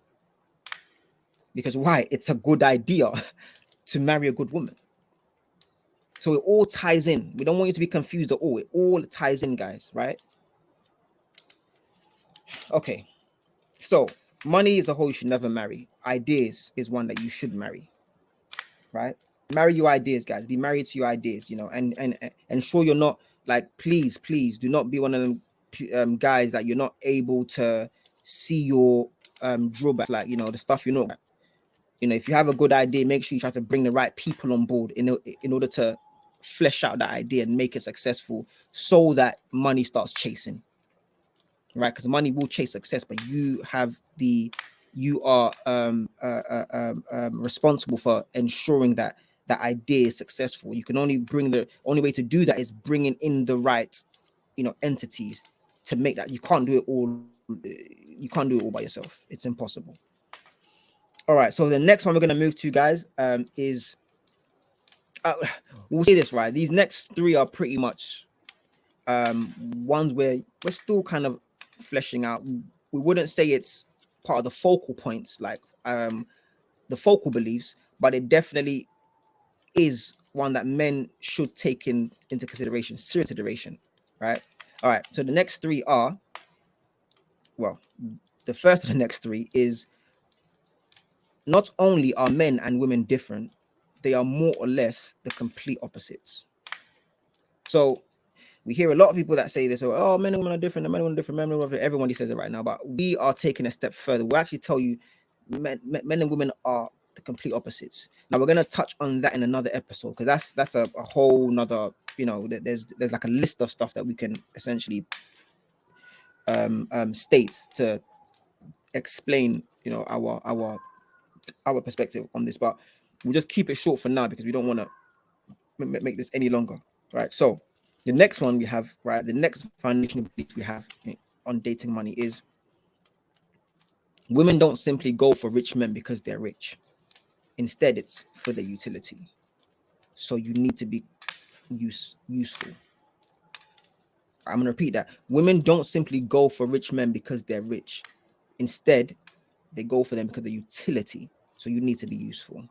Because why? It's a good idea to marry a good woman. So it all ties in. We don't want you to be confused at all. It all ties in, guys, right? Okay. So money is a whole you should never marry. Ideas is one that you should marry, right? Marry your ideas, guys. Be married to your ideas, and ensure you're not, like, please do not be one of them guys that you're not able to see your drawbacks, like, the stuff if you have a good idea, make sure you try to bring the right people on board in order to flesh out that idea and make it successful, so that money starts chasing, right? Because money will chase success, but you are responsible for ensuring that that idea is successful. You can only the only way to do that is bringing in the right entities to make that. You can't do it all by yourself. It's impossible. All right, so the next one we're going to move to, guys, is we'll say this, right? These next three are pretty much ones where we're still kind of fleshing out. We wouldn't say it's part of the focal points, like the focal beliefs, but it definitely is one that men should take into consideration, serious consideration, right? All right, so the next three are, well, the first of the next three is, not only are men and women different, they are more or less the complete opposites. So we hear a lot of people that say this, oh, men and women are different, men and women are different, men and women are different. Everybody says it right now, but we are taking a step further. We'll actually tell you men and women are the complete opposites. Now we're going to touch on that in another episode, because that's a whole nother, there's like a list of stuff that we can essentially state to explain, our perspective on this, but we'll just keep it short for now because we don't want to make this any longer, right? So The next one we have, right? The next foundation of belief we have on dating money is women don't simply go for rich men because they're rich. Instead, it's for their utility. So you need to be useful. I'm gonna repeat that. Women don't simply go for rich men because they're rich. Instead, they go for them because of the utility. So you need to be useful.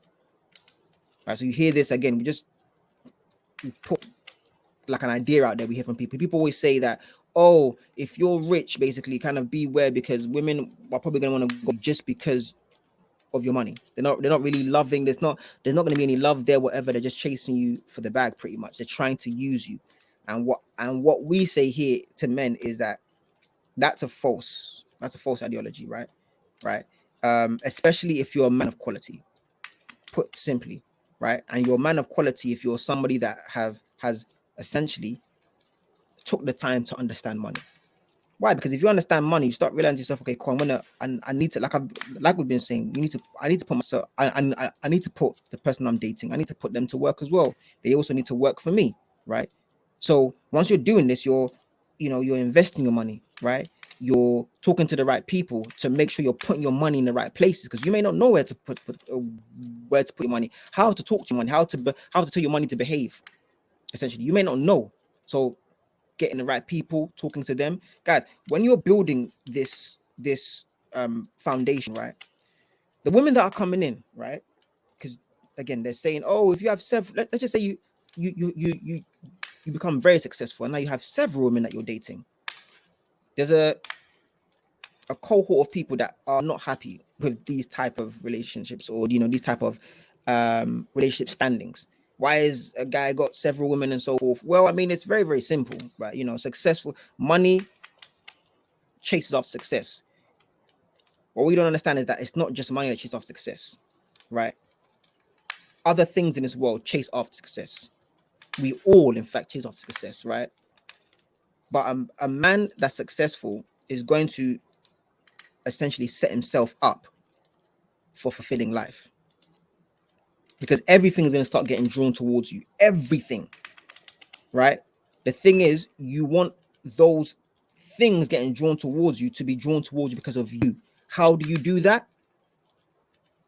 Right. So you hear this again. We put like an idea out there we hear from people. People always say that, oh, if you're rich, basically kind of beware because women are probably gonna want to go just because of your money. They're not really loving. There's not gonna be any love there, whatever. They're just chasing you for the bag pretty much. They're trying to use you. And what we say here to men is that that's a false ideology, right? Right. Especially if you're a man of quality, put simply, right? And you're a man of quality if you're somebody that has essentially took the time to understand money. Why? Because if you understand money, you start realizing to yourself, okay, cool, I need to, like we've been saying, I need to put myself, I need to put the person I'm dating, I need to put them to work as well. They also need to work for me, right? So once you're doing this, you're investing your money, right? You're talking to the right people to make sure you're putting your money in the right places because you may not know where to put your money, how to talk to your money, how to tell your money to behave. Essentially, you may not know. So getting the right people, talking to them, guys. When you're building this foundation, right? The women that are coming in, right? Because again, they're saying, oh, if you have several, let's just say you become very successful, and now you have several women that you're dating. There's a cohort of people that are not happy with these type of relationships, or these type of relationship standings. Why is a guy got several women and so forth? Well, I mean, it's very, very simple, right? Successful money chases after success. What we don't understand is that it's not just money that chases after success, right? Other things in this world chase after success. We all, in fact, chase after success, right? But a man that's successful is going to essentially set himself up for fulfilling life, because everything is going to start getting drawn towards you. Everything, right? The thing is, you want those things getting drawn towards you to be drawn towards you because of you. How do you do that?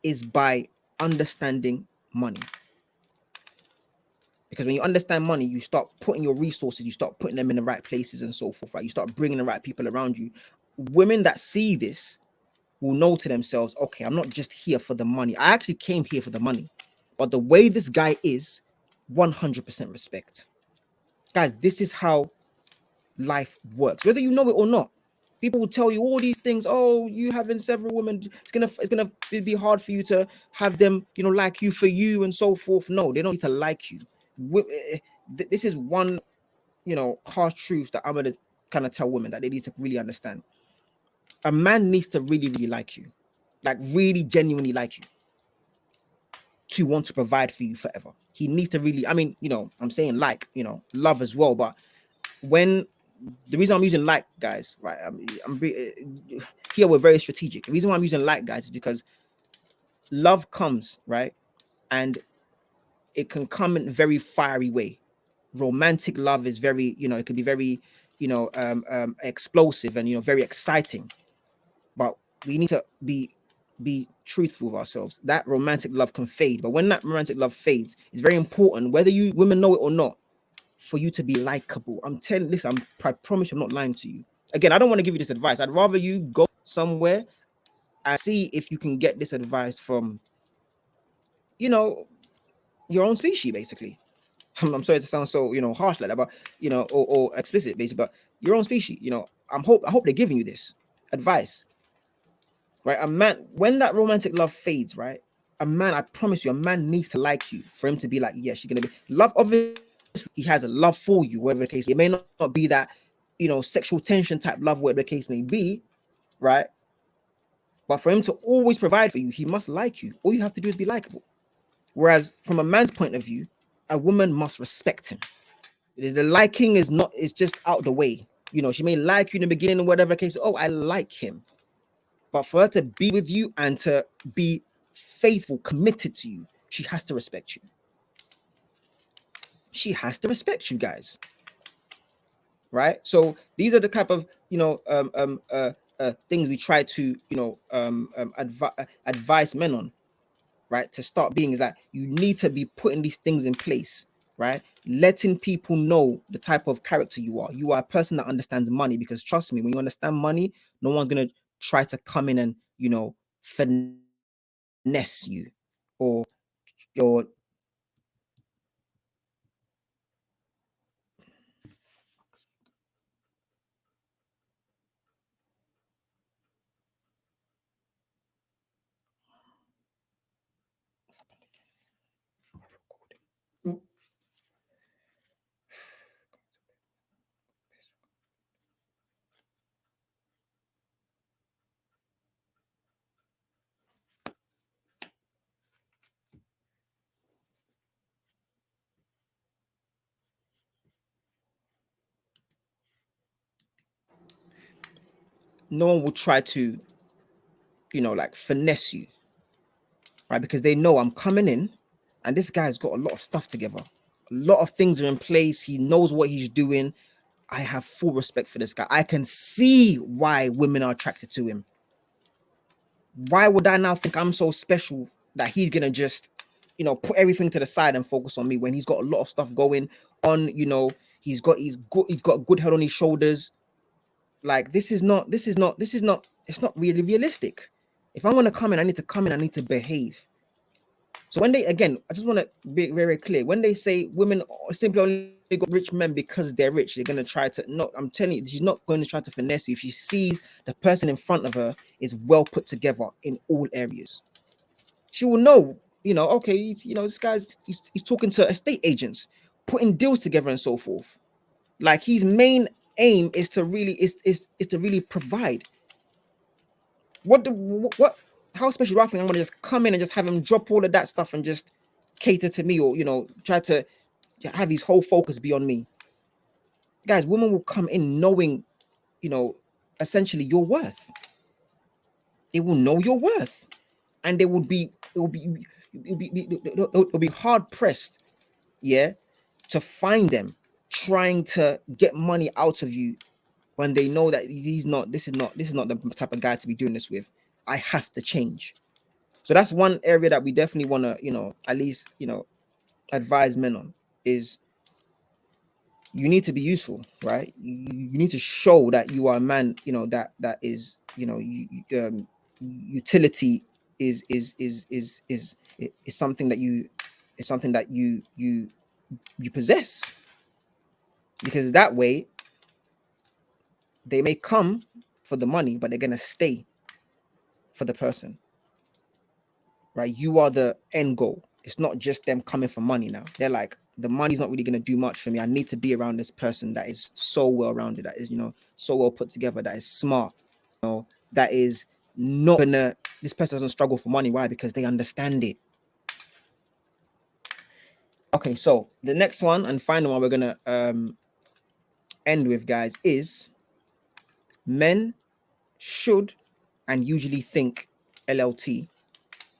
Is by understanding money. Because when you understand money, you start putting your resources, you start putting them in the right places and so forth, right? You start bringing the right people around you. Women that see this will know to themselves, okay, I'm not just here for the money. I actually came here for the money. But the way this guy is, 100% respect. Guys, this is how life works, whether you know it or not. People will tell you all these things. Oh, you having several women, it's gonna be hard for you to have them, like you for you and so forth. No, they don't need to like you. This is one, harsh truth that I'm gonna kind of tell women that they need to really understand. A man needs to really, really like you, like really genuinely like you, to want to provide for you forever. He needs to really, I mean, I'm saying like, love as well, but when the reason I'm using like, guys, right? Here we're very strategic. The reason why I'm using like, guys, is because love comes, right, and it can come in a very fiery way. Romantic love is very, it could be very, explosive and very exciting. But we need to be truthful with ourselves. That romantic love can fade, but when that romantic love fades, it's very important, whether you women know it or not, for you to be likable. Listen, I promise you, I'm not lying to you. Again, I don't want to give you this advice. I'd rather you go somewhere and see if you can get this advice from, your own species, basically. I'm sorry to sound so, harsh like that, but or explicit, basically, but your own species. I hope they're giving you this advice, right? A man, when that romantic love fades, right? A man, I promise you, a man needs to like you for him to be like, yeah, she's gonna be love. Obviously, he has a love for you, whatever the case. It may not be that, sexual tension type love, whatever the case may be, right? But for him to always provide for you, he must like you. All you have to do is be likable. Whereas from a man's point of view, a woman must respect him. The liking is just out the way. She may like you in the beginning or whatever the case. Oh, I like him. But for her to be with you and to be faithful, committed to you, she has to respect you. She has to respect you, guys. right? So these are the type of things we try to advise men on, right? To start being is that you need to be putting these things in place, right? Letting people know the type of character you are. You are a person that understands money, because trust me, when you understand money, no one's gonna try to come in and finesse you, or your no one will try to like finesse you, right? Because they know I'm coming in, and this guy's got a lot of stuff together. A lot of things are in place. He knows what he's doing. I have full respect for this guy. I can see why women are attracted to him. Why would I now think I'm so special that he's gonna just, put everything to the side and focus on me when he's got a lot of stuff going on? He's got a good head on his shoulders. Like it's not really realistic. If I'm gonna come in, I need to come in. I need to behave. So when they, again, I just want to be very, very clear. When they say women simply only got rich men because they're rich, they're going to try to, no, I'm telling you, she's not going to try to finesse you. If she sees the person in front of her is well put together in all areas, she will know, okay, this guy's, he's talking to estate agents, putting deals together and so forth. Like his main aim is to really, is to really provide. What how special do I think I'm gonna just come in and just have him drop all of that stuff and just cater to me, or try to have his whole focus be on me? Guys, women will come in knowing, you know, essentially your worth. They will know your worth, and they would be it'll be hard pressed, yeah, to find them trying to get money out of you when they know that he's not. This is not the type of guy to be doing this with. I have to change. So that's one area that we definitely want to, at least, advise men on, is you need to be useful, right? You need to show that you are a man, that is, utility is something that you possess, because that way they may come for the money, but they're gonna stay for the person, right? You are the end goal. It's not just them coming for money now. They're like, the money's not really going to do much for me. I need to be around this person that is so well rounded, that is, so well put together, that is smart, that is not gonna, this person doesn't struggle for money. Why? Because they understand it. Okay, so the next one and final one we're gonna end with, guys, is men should and usually think LLT,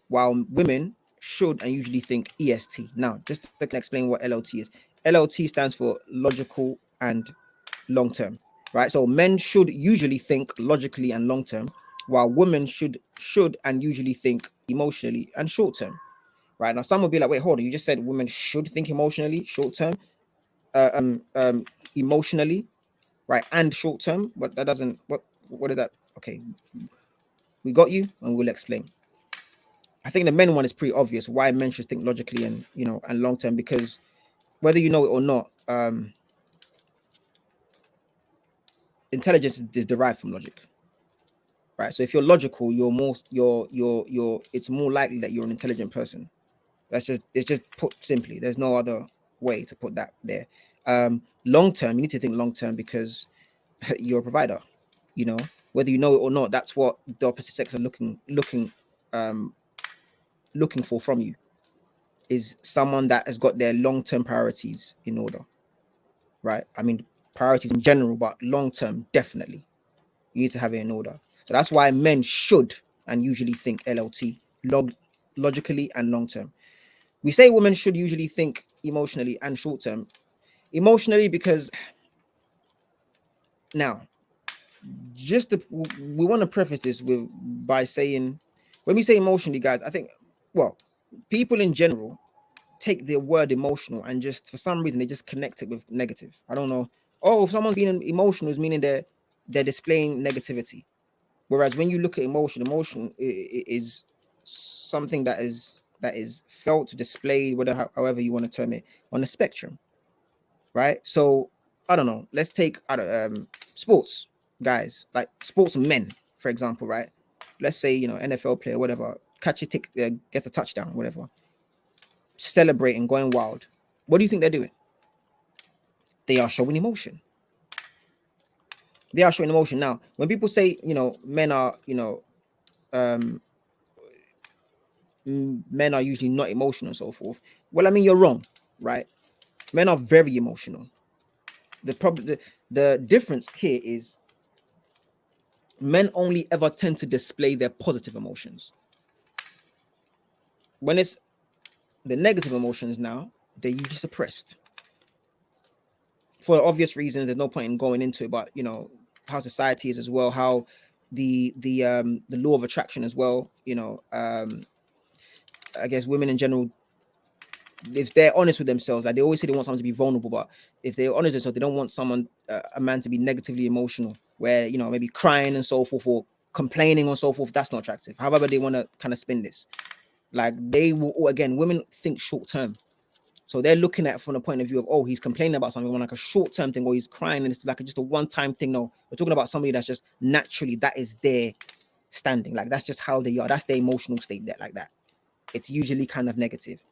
while women should and usually think EST. Now, just to explain what LLT is. LLT stands for logical and long term, right? So men should usually think logically and long term, while women should and usually think emotionally and short term, right? Now, some will be like, wait, hold on, you just said women should think emotionally, short term, emotionally, right, and short term, but that doesn't, what is that? Okay, we got you, and we'll explain. I think the men one is pretty obvious why men should think logically and and long term, because whether you know it or not, intelligence is derived from logic, right? So if you're logical, you're more you're it's more likely that you're an intelligent person. It's just put simply. There's no other way to put that there. Long term, you need to think long term, because you're a provider. You know, whether you know it or not, that's what the opposite sex are um looking for from you, is someone that has got their long term priorities in order, right? I mean, priorities in general, but long term, definitely. You need to have it in order. So that's why men should and usually think LLT, logically and long term. We say women should usually think emotionally and short term. Emotionally, because Now, we want to preface this with by saying, when we say emotionally, guys, I think, well, people in general take the word emotional and just for some reason they just connect it with negative. I don't know. Oh, if someone's being emotional is meaning they're displaying negativity. Whereas when you look at emotion is something that is felt, displayed, whatever, however you want to term it, on a spectrum, right? So I don't know. Let's take sports guys, like sports men, for example, right? Let's say NFL player, whatever, gets a touchdown, whatever, celebrating, going wild. What do you think they're doing? They are showing emotion. They are showing emotion. Now, when people say men are um men are usually not emotional and so forth. Well, I mean, you're wrong, right? Men are very emotional. The difference here is men only ever tend to display their positive emotions. When it's the negative emotions, now they're usually suppressed for obvious reasons. There's no point in going into it, but how society is as well, how the law of attraction as well. I guess women in general, if they're honest with themselves, like they always say they want someone to be vulnerable, but if they're honest with themselves, they don't want a man to be negatively emotional, where maybe crying and so forth, or complaining and so forth. That's not attractive. However, they want to kind of spin this, like they will. Or again, women think short term, so they're looking at it from the point of view of, oh, he's complaining about something, like a short term thing, or he's crying and it's like just a one time thing. No, we're talking about somebody that's just naturally, that is their standing, like that's just how they are. That's their emotional state. That like that. It's usually kind of negative.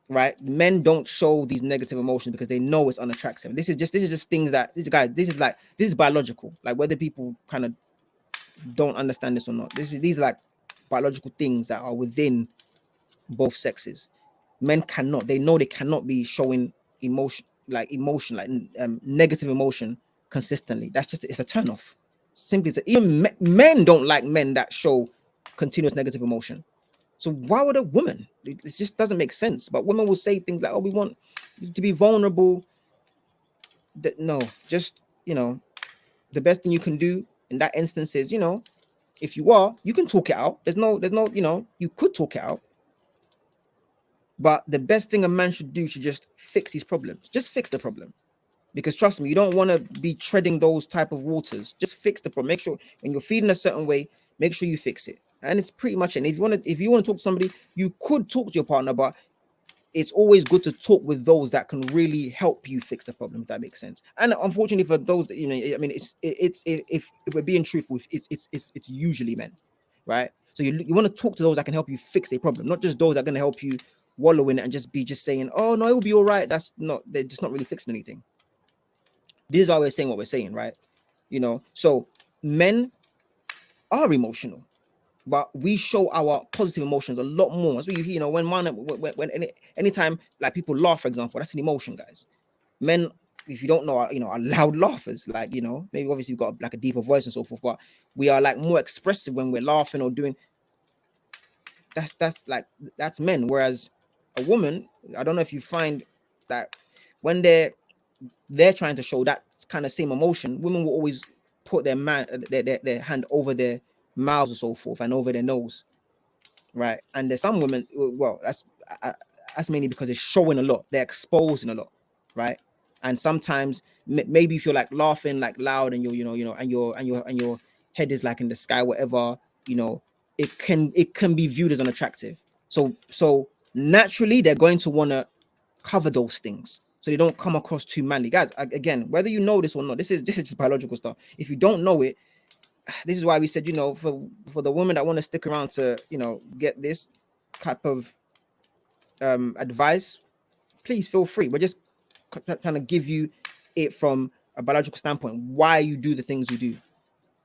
Right, men don't show these negative emotions because they know it's unattractive. This is just things that this is biological, like whether people kind of don't understand this or not. These are like biological things that are within both sexes. Men cannot, they know they cannot be showing emotion like negative emotion consistently. That's just, it's a turn off. Simply, even men don't like men that show continuous negative emotion. So why would a woman? It just doesn't make sense. But women will say things like, "Oh, we want you to be vulnerable." That no, just the best thing you can do in that instance is, if you are, you can talk it out. There's no, you could talk it out. But the best thing a man should do should just fix his problems. Just fix the problem. Because trust me, you don't want to be treading those type of waters. Just fix the problem. Make sure when you're feeding a certain way, make sure you fix it. And it's pretty much it. And if you want to talk to somebody, you could talk to your partner, but it's always good to talk with those that can really help you fix the problem, if that makes sense. And unfortunately, for those that I mean, if we're being truthful, it's usually men, right? So you want to talk to those that can help you fix a problem, not just those that are going to help you wallow in it and just saying, oh no, it will be all right. They're just not really fixing anything. This is why we're saying what we're saying, right? So men are emotional, but we show our positive emotions a lot more. So when anytime like people laugh, for example, that's an emotion, guys. Men, if you don't know, are loud laughers. Like maybe obviously you've got like a deeper voice and so forth, but we are like more expressive when we're laughing or doing. That's men. Whereas a woman, I don't know if you find that when they're trying to show that kind of same emotion, women will always put their hand over their mouths and so forth and over their nose, right? And there's some women, well, that's mainly because it's showing a lot, they're exposing a lot, right? And sometimes maybe if you're like laughing like loud and your head is like in the sky, whatever, it can be viewed as unattractive. So naturally they're going to want to cover those things so they don't come across too manly, guys. Again, whether you know this or not, this is just biological stuff. If you don't know it, this is why we said, for the women that want to stick around to get this type of advice, please feel free. We're just trying to give you it from a biological standpoint, why you do the things you do.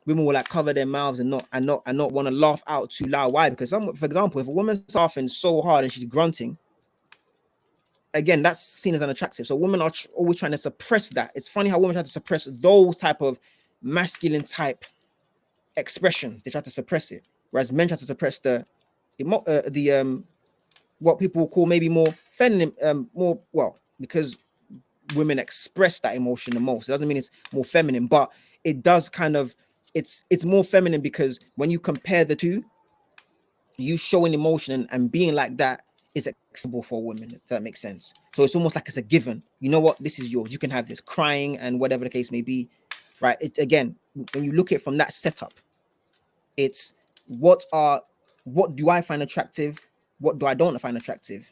Women will like cover their mouths and not want to laugh out too loud. Why? Because for example, if a woman's laughing so hard and she's grunting, again, that's seen as unattractive. So women are always trying to suppress that. It's funny how women try to suppress those type of masculine type expressions. They try to suppress it, whereas men try to suppress the what people will call maybe more feminine, more, well, because women express that emotion the most. It doesn't mean it's more feminine, but it does kind of, it's more feminine because when you compare the two, you showing emotion and being like that is acceptable for women. Does that make sense? So it's almost like it's a given. You know what? This is yours. You can have this, crying and whatever the case may be, right? It again, when you look at it from that setup, it's what do I find attractive? What do I don't find attractive?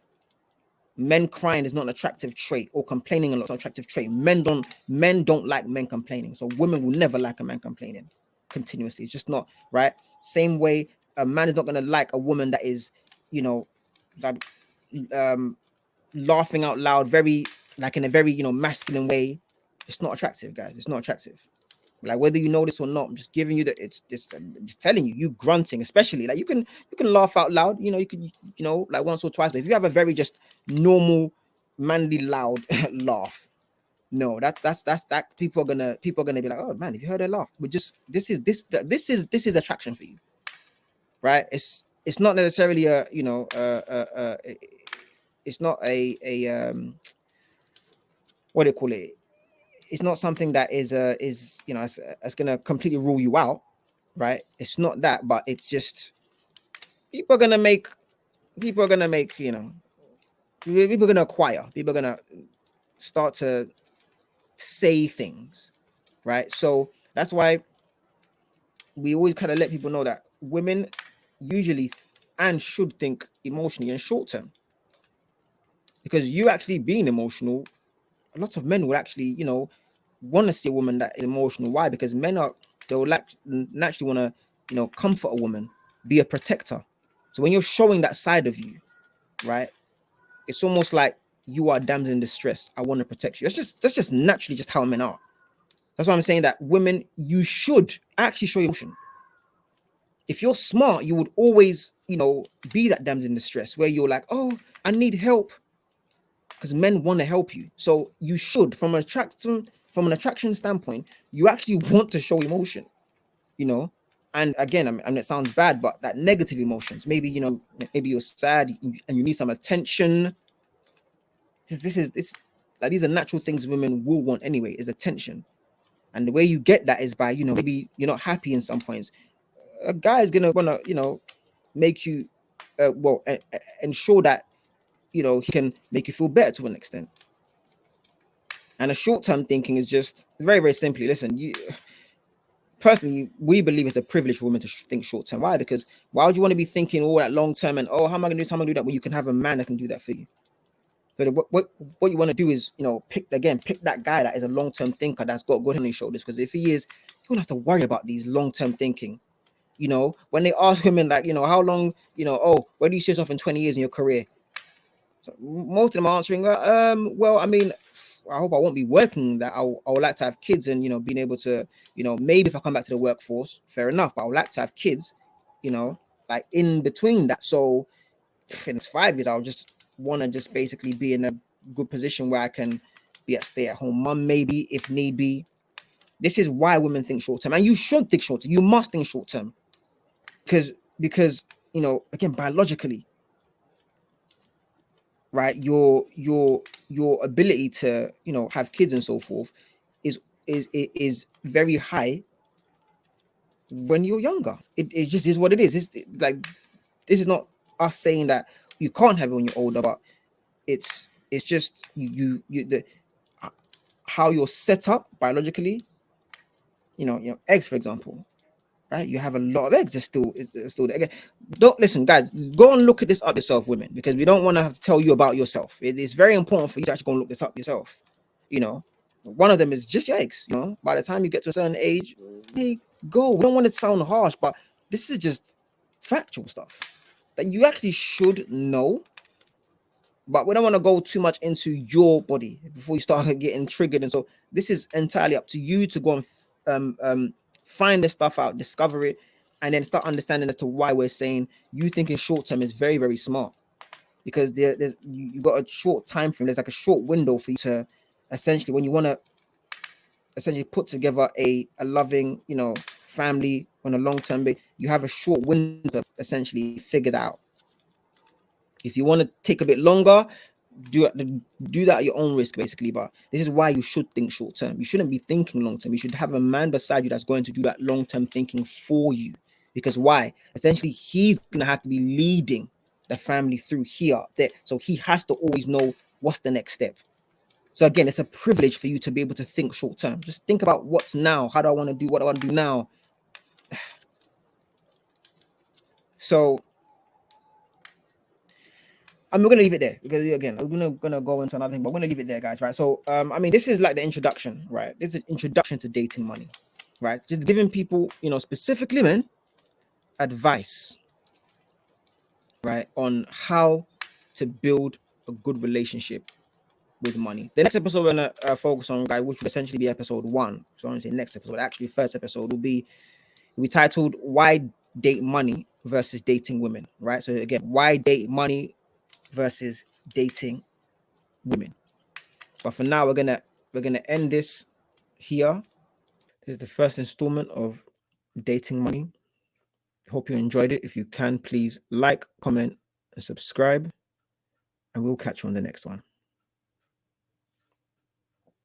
Men crying is not an attractive trait, or complaining a lot is an attractive trait. Men don't like men complaining. So women will never like a man complaining continuously. It's just not right. Same way, a man is not gonna like a woman that is, you know, like laughing out loud, very like in a very, you know, masculine way. It's not attractive, guys. It's not attractive. Like whether you know this or not, I'm just giving you that. It's just I'm just telling you. You grunting, especially, like you can laugh out loud. You know, you can, you know, like once or twice. But if you have a very just normal, manly, loud laugh, no, that people are gonna be like, oh man, if you heard her laugh, but just this is attraction for you, right? It's not necessarily a, you know, it's not a what do you call it? It's not something that is, you know, it's gonna completely rule you out, right? It's not that, but it's just people are gonna make you know, people are gonna acquire, people are gonna start to say things, right? So that's why we always kind of let people know that women usually and should think emotionally in short term, because you actually being emotional, a lot of men will actually, you know, want to see a woman that is emotional. Why? Because men are, they will like naturally want to, you know, comfort a woman, be a protector. So when you're showing that side of you, right, it's almost like you are damsel in distress. I want to protect you. That's just naturally just how men are. That's why I'm saying that women, you should actually show emotion. If you're smart, you would always, you know, be that damsel in distress where you're like, oh, I need help, because men want to help you. So you should, from an attraction standpoint, you actually want to show emotion, you know. And again, I mean, it sounds bad, but that negative emotions, maybe, you know, maybe you're sad and you need some attention. This like these are natural things women will want anyway, is attention. And the way you get that is by, you know, maybe you're not happy in some points. A guy is gonna wanna, you know, make you ensure that, you know, he can make you feel better to an extent. And a short-term thinking is just very, very simply, listen, you personally, we believe it's a privilege for women to think short-term. Why? Because why would you want to be thinking all that long-term and, oh, how am I gonna do this, how am I gonna do that, when you can have a man that can do that for you? So what you want to do is, you know, pick that guy that is a long-term thinker, that's got good on his shoulders. Because if he is, you don't have to worry about these long-term thinking. You know, when they ask women, like, you know, how long, you know, oh, where do you see yourself in 20 years in your career? So most of them are answering, well, I mean, I hope I won't be working that. I would like to have kids and, you know, being able to, you know, maybe if I come back to the workforce, fair enough, but I would like to have kids, you know, like in between that. So in 5 years, I'll just want to just basically be in a good position where I can be a stay-at-home mom, maybe if need be. This is why women think short term, and you should think short term. You must think short term, because you know, again, biologically, right, your ability to, you know, have kids and so forth is is very high when you're younger. It just is what it is. It's like, this is not us saying that you can't have it when you're older, but it's just the how you're set up biologically. You know, eggs, for example, right? You have a lot of eggs. It's still there. Again, don't listen, guys. Go and look at this up yourself, women, because we don't want to have to tell you about yourself. It is very important for you to actually go and look this up yourself. You know, one of them is just your eggs. You know, by the time you get to a certain age, hey, go. We don't want it to sound harsh, but this is just factual stuff that you actually should know. But we don't want to go too much into your body before you start getting triggered. And so this is entirely up to you to go and find this stuff out, discover it, and then start understanding as to why we're saying you thinking short term is very, very smart. Because you got a short time frame. There's like a short window for you to essentially, when you want to essentially put together a loving, you know, family on a long term basis, you have a short window to essentially figure that out. If you want to take a bit longer, do that at your own risk, basically. But this is why you should think short term. You shouldn't be thinking long term. You should have a man beside you that's going to do that long term thinking for you. Because why? Essentially, he's gonna have to be leading the family through here, there. So he has to always know what's the next step. So again, it's a privilege for you to be able to think short term. Just think about what's now. How do I want to do what I want to do now? So I'm gonna leave it there because again, I'm gonna go into another thing, but I'm gonna leave it there, guys. Right. So I mean, this is like the introduction, right? This is an introduction to dating money, right? Just giving people, specifically men, advice, right, on how to build a good relationship with money. The next episode we're gonna focus on, guys, which will essentially be episode 1. So I want to say next episode. Actually, first episode will be titled "Why Date Money versus Dating Women." Right. So again, why date money versus dating women. But for now, we're gonna end this here. This is the first installment of Dating Money. Hope you enjoyed it. If you can, please like, comment, and subscribe, and we'll catch you on the next one.